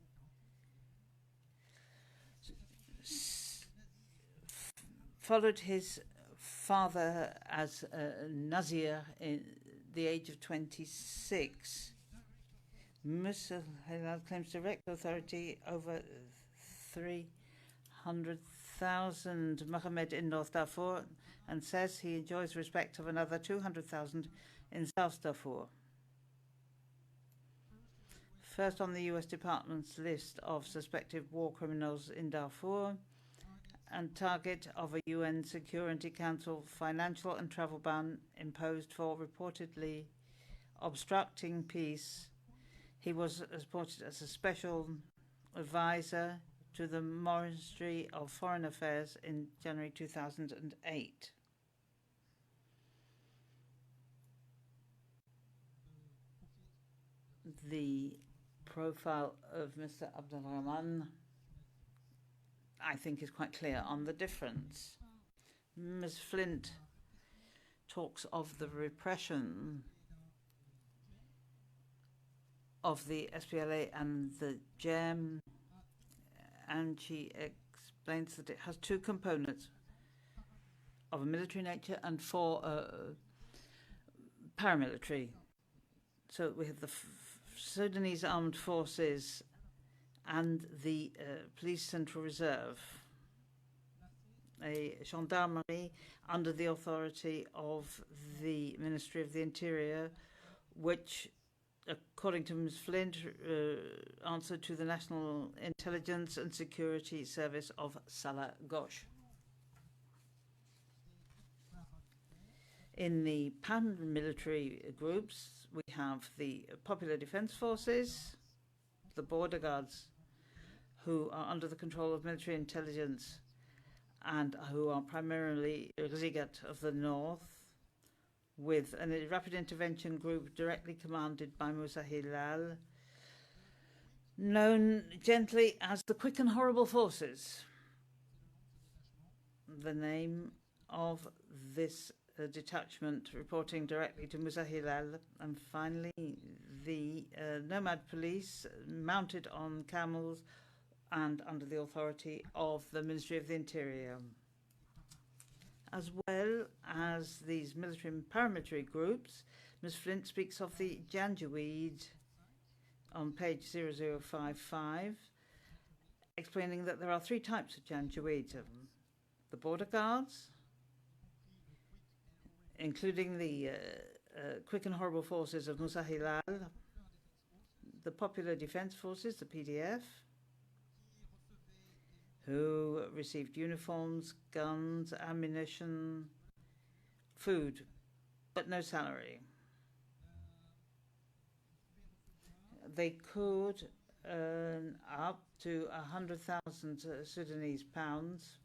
followed his father as Nazir in the age of 26. Musa Hilal claims direct authority over 300,000 Mohammed in North Darfur and says he enjoys respect of another 200,000 in South Darfur. First on the US Department's list of suspected war criminals in Darfur, and target of a UN Security Council financial and travel ban imposed for reportedly obstructing peace. He was reported as a special advisor to the Ministry of Foreign Affairs in January 2008. The profile of Mr. Abdelrahman, I think, is quite clear on the difference. Ms. Flint talks of the repression of the SPLA and the GEM, and she explains that it has two components of a military nature and four paramilitary. So we have the Sudanese Armed Forces and the Police Central Reserve, a gendarmerie under the authority of the Ministry of the Interior, which, according to Ms. Flint, answered to the National Intelligence and Security Service of Salah Gauche. In the paramilitary groups, we have the Popular Defense Forces, the border guards, who are under the control of military intelligence and who are primarily Rigat of the north, with a rapid intervention group directly commanded by Musa Hilal, known gently as the Quick and Horrible Forces. The name of this detachment reporting directly to Musa Hilal. And finally, the nomad police mounted on camels and under the authority of the Ministry of the Interior. As well as these military and paramilitary groups, Ms. Flint speaks of the Janjaweed on page 0055, explaining that there are three types of Janjaweed. The border guards, including the Quick and Horrible Forces of Musa Hilal, the Popular Defense Forces, the PDF, who received uniforms, guns, ammunition, food, but no salary. They could earn up to 100,000 Sudanese pounds,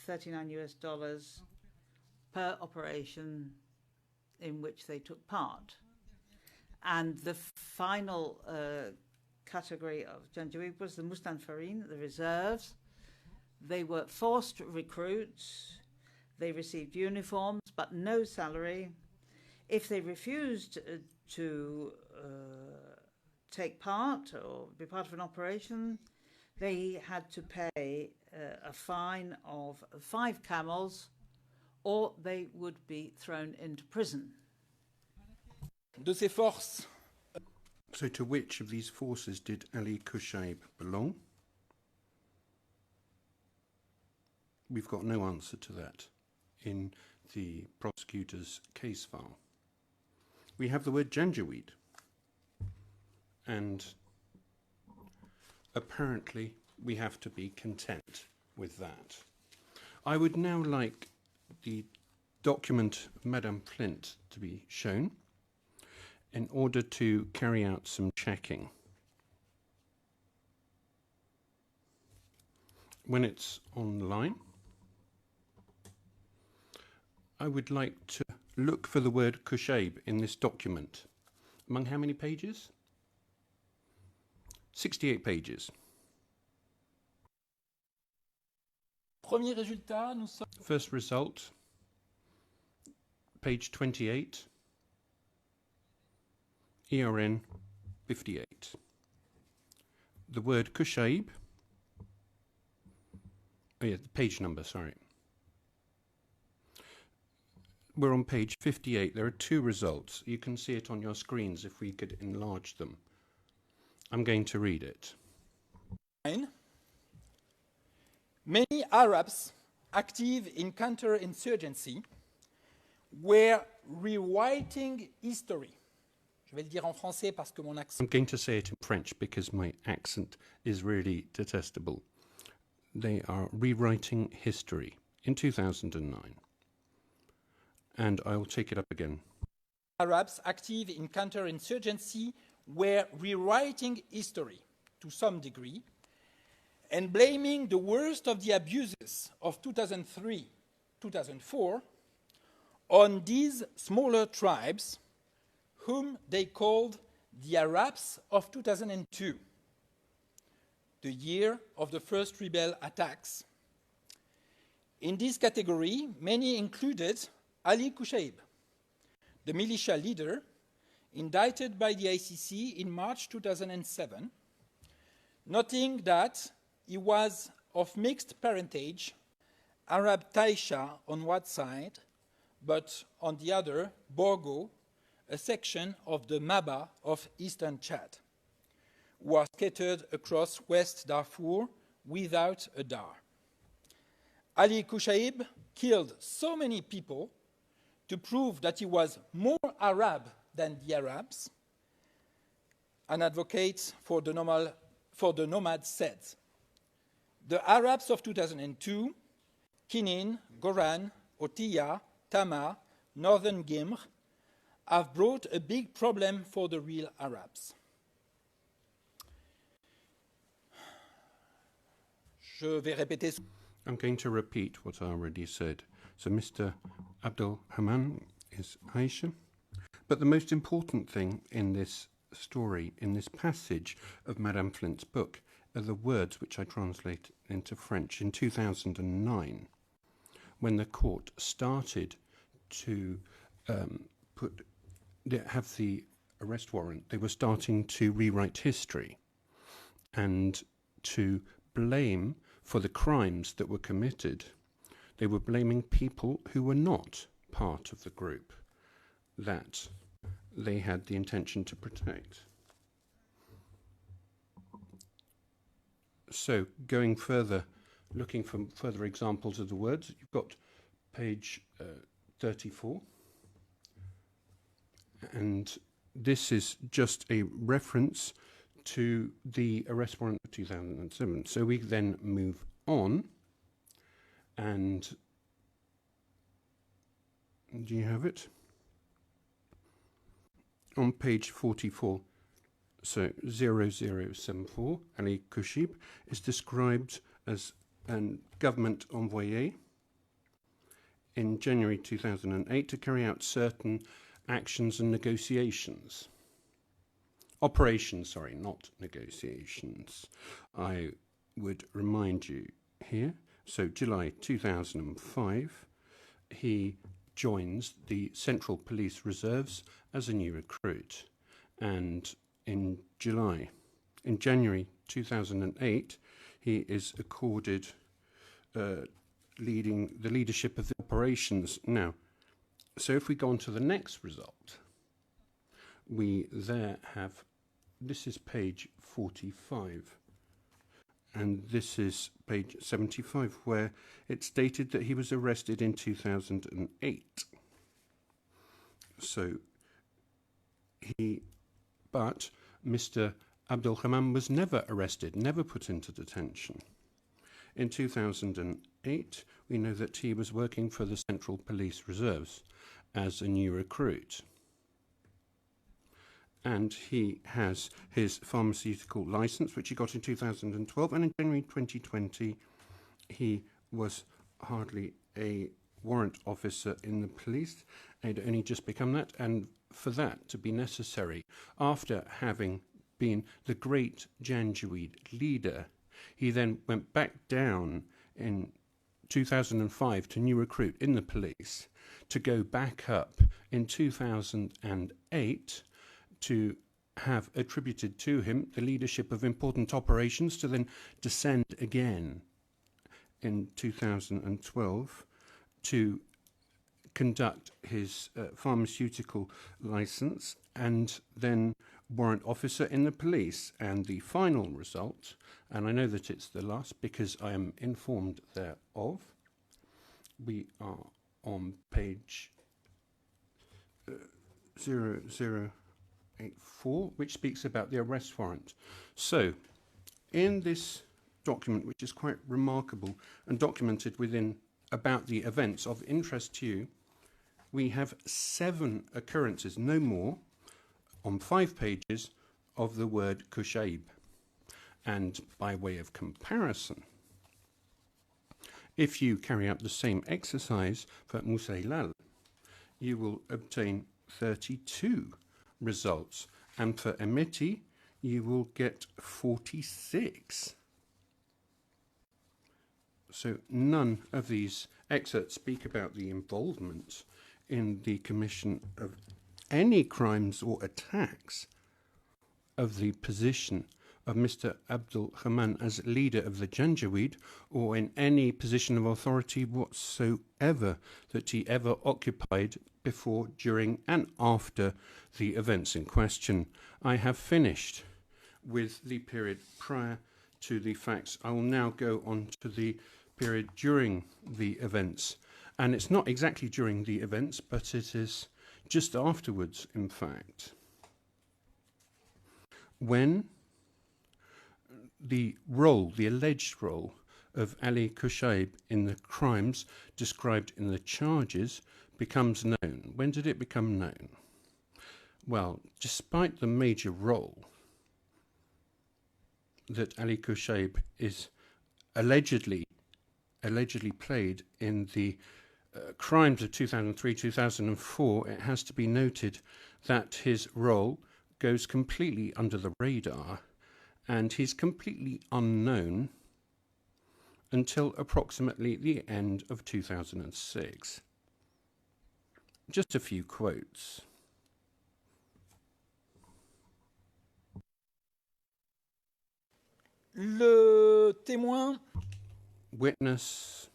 $39 US, per operation in which they took part. And the final category of Janjaweed was the Mustanfarin, the reserves. They were forced recruits. They received uniforms, but no salary. If they refused to take part or be part of an operation, they had to pay a fine of 5 camels, or they would be thrown into prison. De ces forces. So to which of these forces did Ali Koushayb belong? We've got no answer to that in the prosecutor's case file. We have the word Janjaweed, and apparently we have to be content with that. I would now like the document of Madame Flint to be shown in order to carry out some checking. When it's online, I would like to look for the word Kosheb in this document. Among how many pages? 68 pages. Premier résultat, nous sommes... First result, page 28, ERN 58. The word Kosheb, oh yeah, the page number, sorry. We're on page 58. There are 2 results. You can see it on your screens if we could enlarge them. I'm going to read it. Many Arabs active in counterinsurgency were rewriting history. Je vais le dire en français parce que mon accent... I'm going to say it in French because my accent is really detestable. They are rewriting history in 2009. And I will take it up again. Arabs active in counterinsurgency were rewriting history to some degree and blaming the worst of the abuses of 2003-2004 on these smaller tribes whom they called the Arabs of 2002, the year of the first rebel attacks. In this category, many included Ali Koucheib, the militia leader indicted by the ICC in March 2007, noting that he was of mixed parentage, Arab Taisha on one side, but on the other, Borgo, a section of the Maba of eastern Chad, who are scattered across West Darfur without a dar. Ali Koucheib killed so many people to prove that he was more Arab than the Arabs. An advocate for the nomads said, the Arabs of 2002, Kinin, Goran, Otiya, Tama, Northern Gimr, have brought a big problem for the real Arabs. Je vais répéter. I'm going to repeat what I already said. So Mr. Abdul Haman is Aisha. But the most important thing in this story, in this passage of Madame Flint's book, are the words which I translate into French. In 2009, when the court started to have the arrest warrant, they were starting to rewrite history and to blame for the crimes that were committed. They were blaming people who were not part of the group that they had the intention to protect. So, going further, looking for further examples of the words, you've got page 34. And this is just a reference to the arrest warrant of 2007. So we then move on, and do you have it? On page 44, so 0074, Ali Koucheib is described as a government envoyé in January 2008 to carry out certain actions and negotiations. Operations, sorry, not negotiations. I would remind you here, so July 2005, he joins the Central Police Reserves as a new recruit. And in January 2008, he is accorded leading the leadership of the operations. Now, so if we go on to the next result, we there have, this is page 45, and this is page 75, where it's stated that he was arrested in 2008. So but Mr. Abdul Hammam was never arrested, never put into detention. In 2008, we know that he was working for the Central Police Reserves as a new recruit. And he has his pharmaceutical license, which he got in 2012, and in January 2020, he was hardly a warrant officer in the police. He'd only just become that, and for that to be necessary, after having been the great Janjaweed leader, he then went back down in 2005 to new recruit in the police, to go back up in 2008 to have attributed to him the leadership of important operations, to then descend again in 2012 to conduct his pharmaceutical license, and then warrant officer in the police. And the final result, and I know that it's the last because I am informed thereof, we are on page 0080, 2084, which speaks about the arrest warrant. So, in this document, which is quite remarkable and documented within about the events of interest to you, we have 7 occurrences, no more, on 5 pages of the word Koshib. And by way of comparison, if you carry out the same exercise for Musaylal, you will obtain 32 results, and for Emeti, you will get 46. So none of these excerpts speak about the involvement in the commission of any crimes or attacks of the position of Mr. Abdul Haman as leader of the Janjaweed, or in any position of authority whatsoever that he ever occupied before, during and after the events in question. I have finished with the period prior to the facts. I will now go on to the period during the events. And it's not exactly during the events, but it is just afterwards, in fact. When the role, the alleged role of Ali Koshib in the crimes described in the charges becomes known. When did it become known? Well, despite the major role that Ali Koshib is allegedly played in the crimes of 2003-2004, it has to be noted that his role goes completely under the radar, and he's completely unknown until approximately the end of 2006. Just a few quotes. Le témoin. Witness.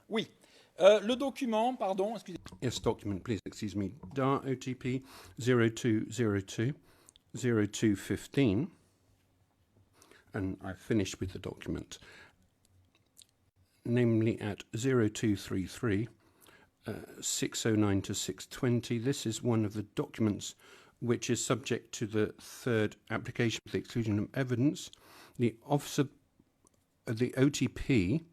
Oui. Le document, pardon, excusez. Yes, document, please, excuse me. DAR OTP 0202 0215. And I finished with the document. Namely at 0233 609 to 620. This is one of the documents which is subject to the third application for the exclusion of evidence. The officer, the OTP,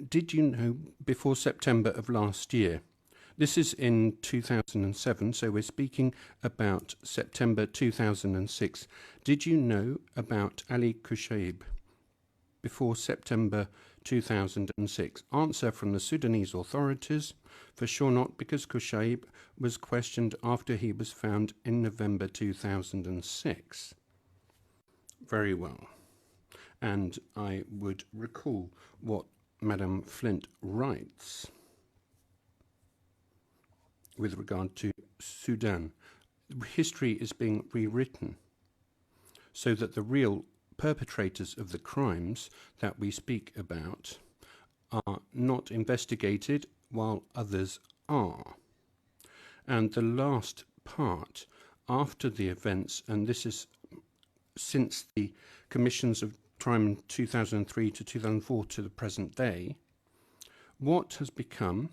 did you know, before September of last year? This is in 2007, so we're speaking about September 2006. Did you know about Ali Koshib before September 2006? Answer from the Sudanese authorities: for sure not, because Koshib was questioned after he was found in November 2006. Very well. And I would recall what Madame Flint writes with regard to Sudan. History is being rewritten so that the real perpetrators of the crimes that we speak about are not investigated while others are. And the last part, after the events, and this is since the commissions of crime 2003 to 2004 to the present day, what has become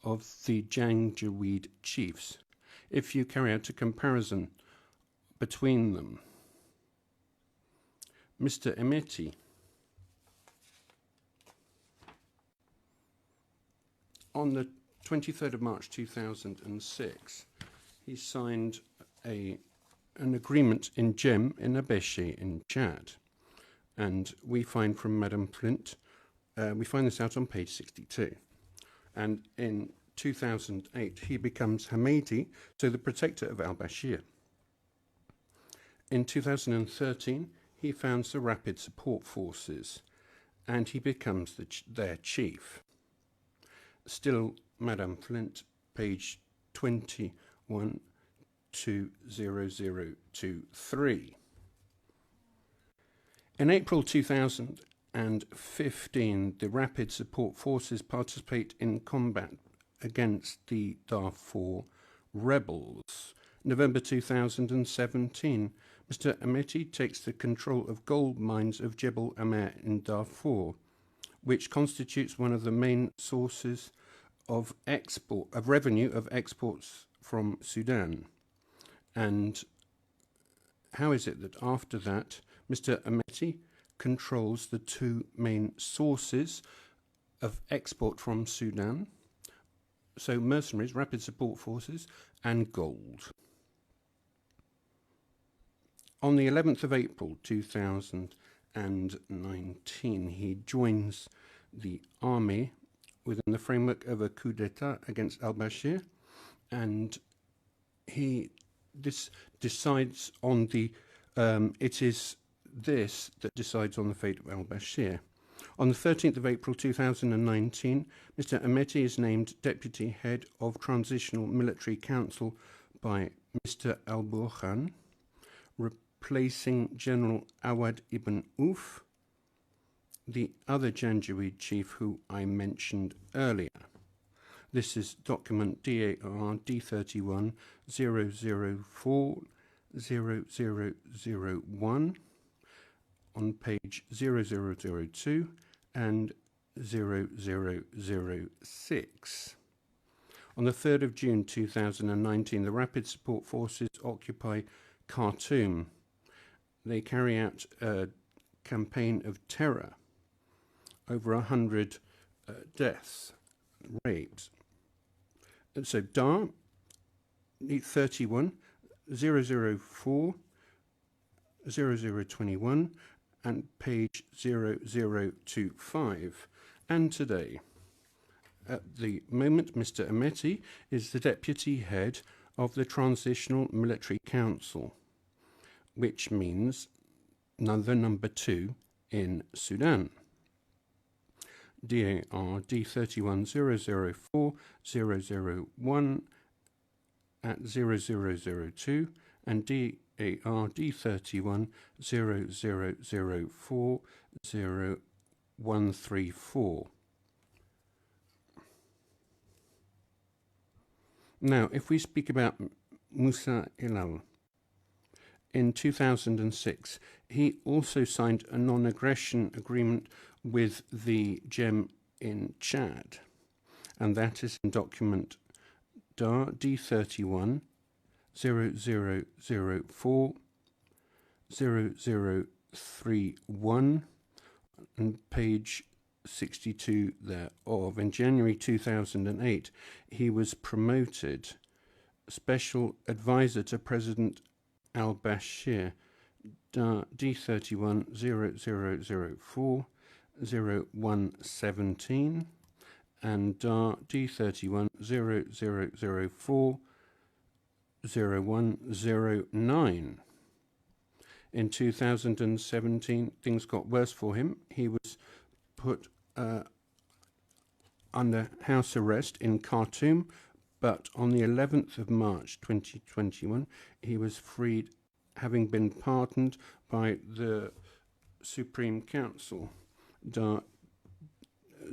of the Janjaweed chiefs? If you carry out a comparison between them, Mr. Emeti, on the 23rd of March 2006, he signed an agreement in Jem in Abéché in Chad. And we find from Madame Flint, we find this out on page 62. And in 2008, he becomes Hamidi, so the protector of al-Bashir. In 2013, he founds the Rapid Support Forces, and he becomes their chief. Still, Madame Flint, page 21 to 0023. In April 2015, the Rapid Support Forces participate in combat against the Darfur rebels. November 2017, Mr. Emeti takes the control of gold mines of Jebel Amer in Darfur, which constitutes one of the main sources of revenue of exports from Sudan. And how is it that after that, Mr. Ameti controls the two main sources of export from Sudan? So mercenaries, rapid support forces, and gold. On the 11th of April 2019, he joins the army within the framework of a coup d'etat against al-Bashir, and this decides on the it is this that decides on the fate of al-Bashir. On the 13th of April 2019, Mr. Ameti is named Deputy Head of Transitional Military Council by Mr. al-Burhan, replacing General Awad ibn Auf, the other Janjaweed chief who I mentioned earlier. This is document DAR D31 004 0001 on page 0002 and 0006. On the 3rd of June 2019, the Rapid Support Forces occupy Khartoum. They carry out a campaign of terror. Over 100 deaths, rapes. And so DAR 31 004 0021 and page 0025. And today, at the moment, Mr. Ameti is the deputy head of the Transitional Military Council, which means the number 2 in Sudan. DAR D31 004 001 at 0002 and DAR D31 0004 0134. Now, if we speak about Musa Ilal, in 2006, he also signed a non-aggression agreement with the GEM in Chad, and that is in document DAR D31 0004 0031 and page 62 thereof. In January 2008, he was promoted Special Advisor to President al-Bashir, DAR D31 0004 0117 and DAR D31 0004 0109. In 2017, things got worse for him. He was put under house arrest in Khartoum, but on the 11th of March 2021, he was freed, having been pardoned by the Supreme Council, DAR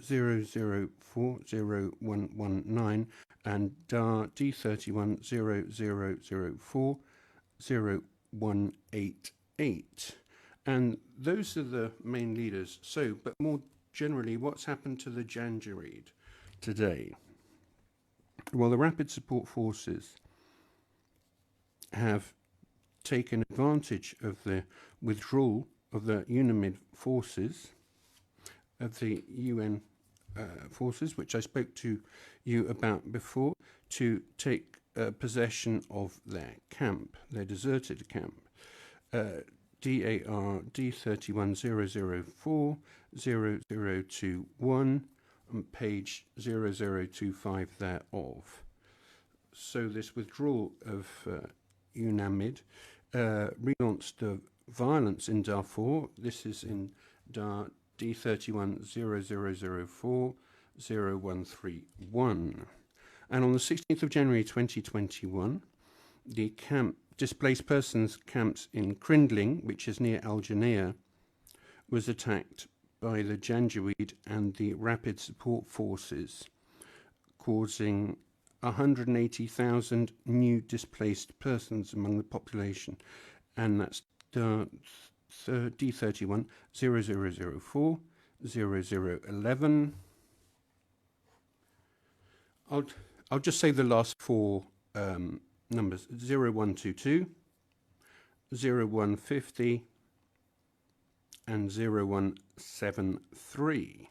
004019 and DAR D31 0004 0188. And those are the main leaders. So, but more generally, what's happened to the Janjaweed today? Well, the Rapid Support Forces have taken advantage of the withdrawal of the UNAMID forces, of the UN forces, which I spoke to you about before, to take possession of their camp, their deserted camp. DAR D31 004 0021 on page 0025 thereof. So this withdrawal of UNAMID relaunched the violence in Darfur. This is in DAR D31 0004 0131. And on the 16th of January 2021, the displaced persons camps in Krindling, which is near Al Janeer, was attacked by the Janjaweed and the Rapid Support Forces, causing 180,000 new displaced persons among the population. And that's D31 0004 0011. I'll just say the last four numbers: 0122, 0150, and 0173.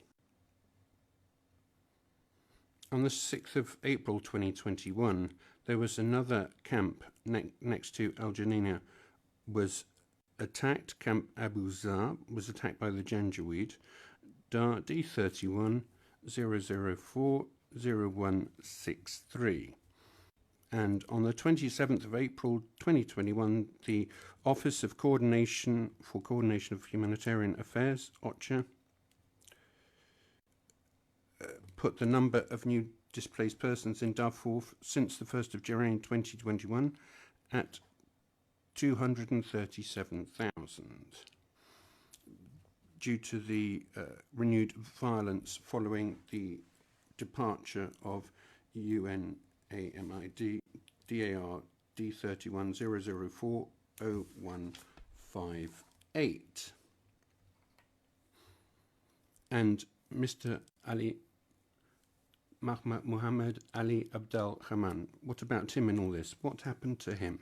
On the 6th of April 2021, there was another camp next to Al Janina was attacked. Camp Abu Zar was attacked by the Janjaweed. D31 004 0163. And on the 27th of April 2021, the Office of Coordination of Humanitarian Affairs, OCHA, put the number of new displaced persons in Darfur since the 1st of January 2021 at 237,000 due to the renewed violence following the departure of UNAMID DAR D31 004 0158. And Mr. Ali Muhammad Ali Abdel Haman, what about him in all this? What happened to him?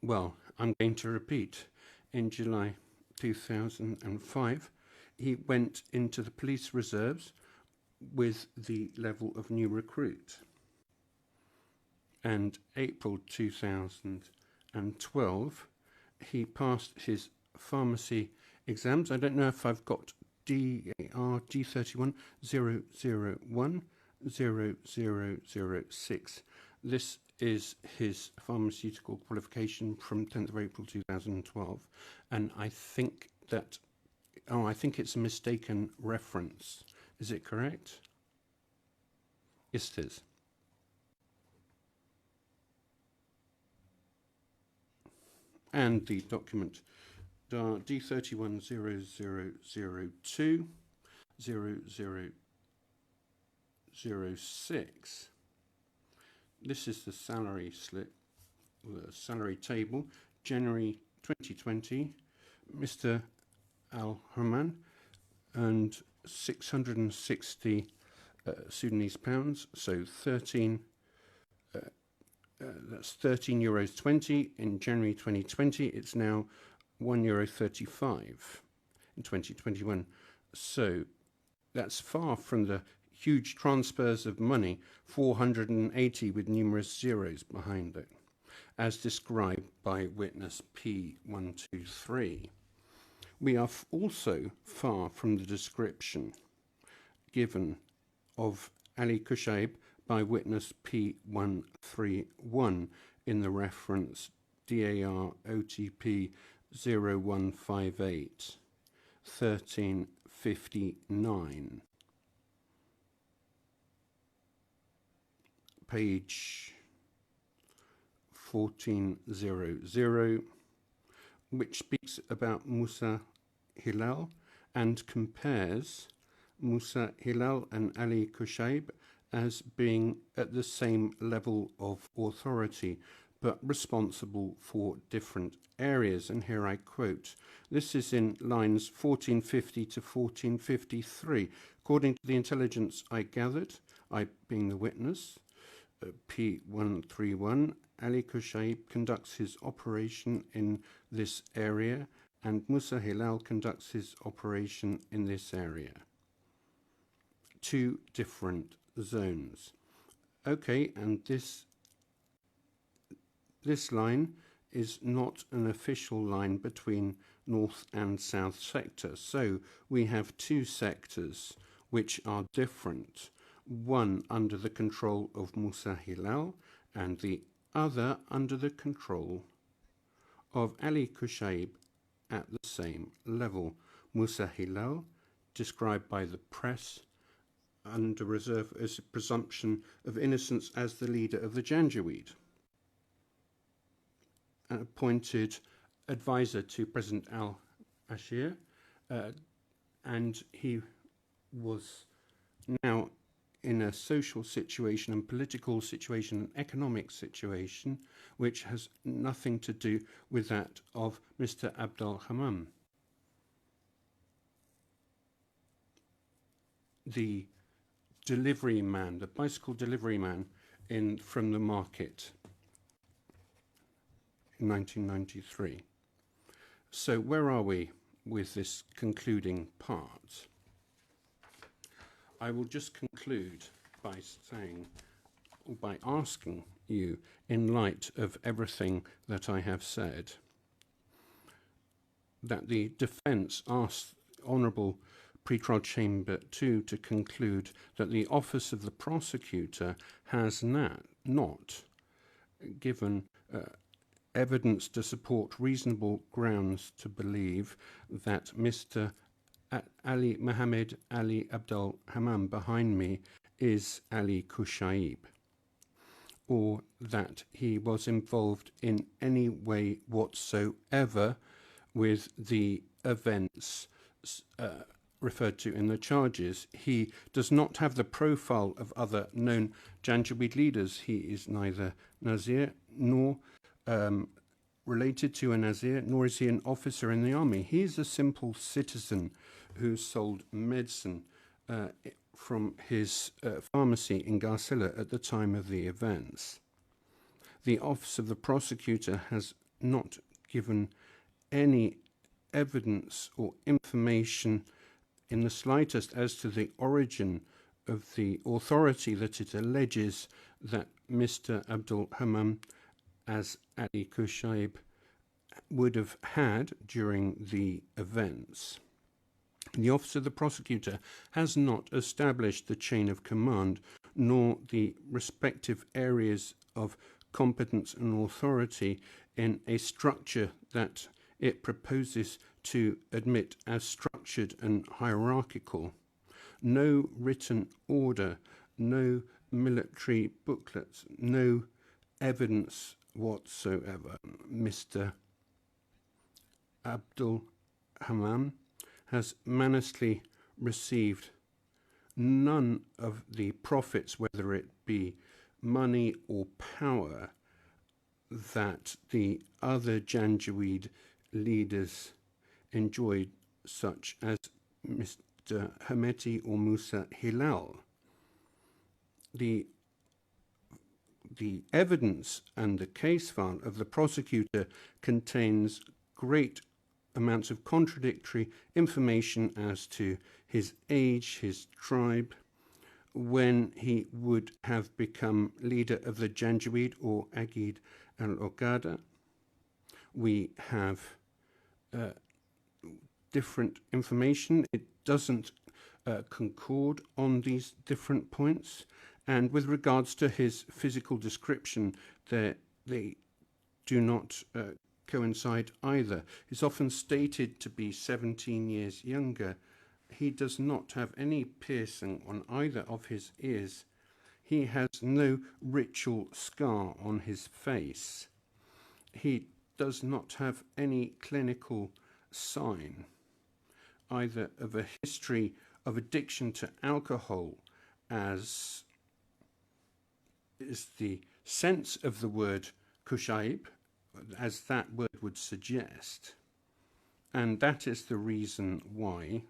Well, I'm going to repeat. In July 2005, he went into the police reserves with the level of new recruit. And April 2012, he passed his pharmacy exams. I don't know if I've got DAR D31 001 0006. This is his pharmaceutical qualification from 10th of April 2012, and I think that, I think it's a mistaken reference. Is it correct? Yes, it is. And the document D31 0002 0006. This is the salary slip, the salary table, January 2020. Mr. Al-Herman earned 660 Sudanese pounds, so that's €13.20 in January 2020. It's now €1.35 in 2021. So that's far from the huge transfers of money, 480 with numerous zeros behind it, as described by witness P123. We are also far from the description given of Ali Kushayb by witness P131 in the reference DAR OTP 0158 1359. Page 1400, which speaks about Musa Hilal and compares Musa Hilal and Ali Kushayb as being at the same level of authority, but responsible for different areas. And here I quote, this is in lines 1450 to 1453. According to the intelligence I gathered, I being the witness, P131, Ali Kushayb conducts his operation in this area and Musa Hilal conducts his operation in this area. Two different zones. Okay, and this line is not an official line between North and South sector. So we have two sectors which are different. One under the control of Musa Hilal and the other under the control of Ali Kushayb at the same level. Musa Hilal, described by the press under reserve as a presumption of innocence as the leader of the Janjaweed, appointed advisor to President al-Ashir, and he was now in a social situation and political situation and economic situation which has nothing to do with that of Mr. Abdel Hammam. The delivery man, the bicycle delivery man from the market in 1993. So where are we with this concluding part? I will just conclude by saying, or by asking you, in light of everything that I have said, that the defence asked Honourable Pretrial Chamber 2 to conclude that the Office of the Prosecutor has not given evidence to support reasonable grounds to believe that Mr. Ali Mohammed Ali Abdul Hammam behind me is Ali Koshieb, or that he was involved in any way whatsoever with the events referred to in the charges. He does not have the profile of other known Janjaweed leaders. He is neither Nazir nor related to a Nazir, nor is he an officer in the army. He is a simple citizen who sold medicine from his pharmacy in Garcilla at the time of the events. The Office of the Prosecutor has not given any evidence or information in the slightest as to the origin of the authority that it alleges that Mr. Abdul Hammam as Ali Koshieb would have had during the events. The Office of the Prosecutor has not established the chain of command nor the respective areas of competence and authority in a structure that it proposes to admit as structured and hierarchical. No written order, no military booklets, no evidence whatsoever. Mr. Abdul Hammam has manifestly received none of the profits, whether it be money or power, that the other Janjaweed leaders enjoyed, such as Mr. Hameti or Musa Hilal. The evidence and the case file of the prosecutor contains great amounts of contradictory information as to his age, his tribe, when he would have become leader of the Janjaweed or Agid al-Ogada. We have different information. It doesn't concord on these different points. And with regards to his physical description, they do not coincide either. He's often stated to be 17 years younger. He does not have any piercing on either of his ears. He has no ritual scar on his face. He does not have any clinical sign, either of a history of addiction to alcohol, as is the sense of the word Koshieb, as that word would suggest. And that is the reason why,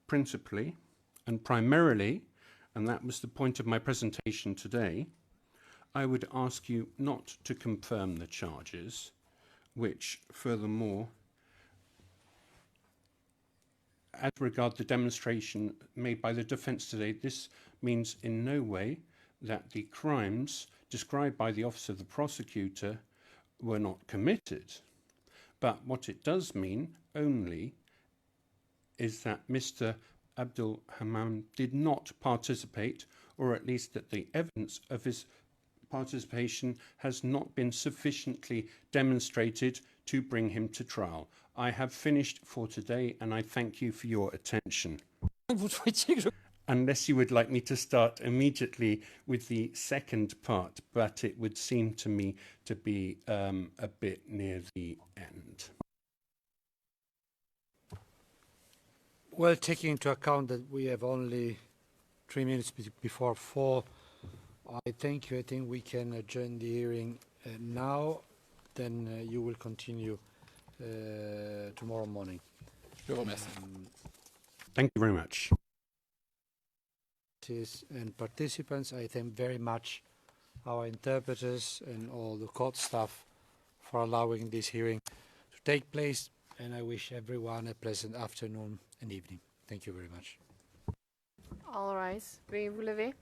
principally and primarily, and that was the point of my presentation today, I would ask you not to confirm the charges, which furthermore, as regard the demonstration made by the defence today, this means in no way that the crimes described by the Office of the Prosecutor were not committed. But what it does mean only is that Mr. Abdul Hammam did not participate, or at least that the evidence of his participation has not been sufficiently demonstrated to bring him to trial. I have finished for today, and I thank you for your attention. Unless you would like me to start immediately with the second part, but it would seem to me to be a bit near the end. Well, taking into account that we have only 3 minutes before 4, I thank you. I think we can adjourn the hearing now. Then you will continue tomorrow morning. Je vous remercie. Thank you very much. and participants. I thank very much our interpreters and all the court staff for allowing this hearing to take place, and I wish everyone a pleasant afternoon and evening. Thank you very much. All rise. Veuillez vous lever.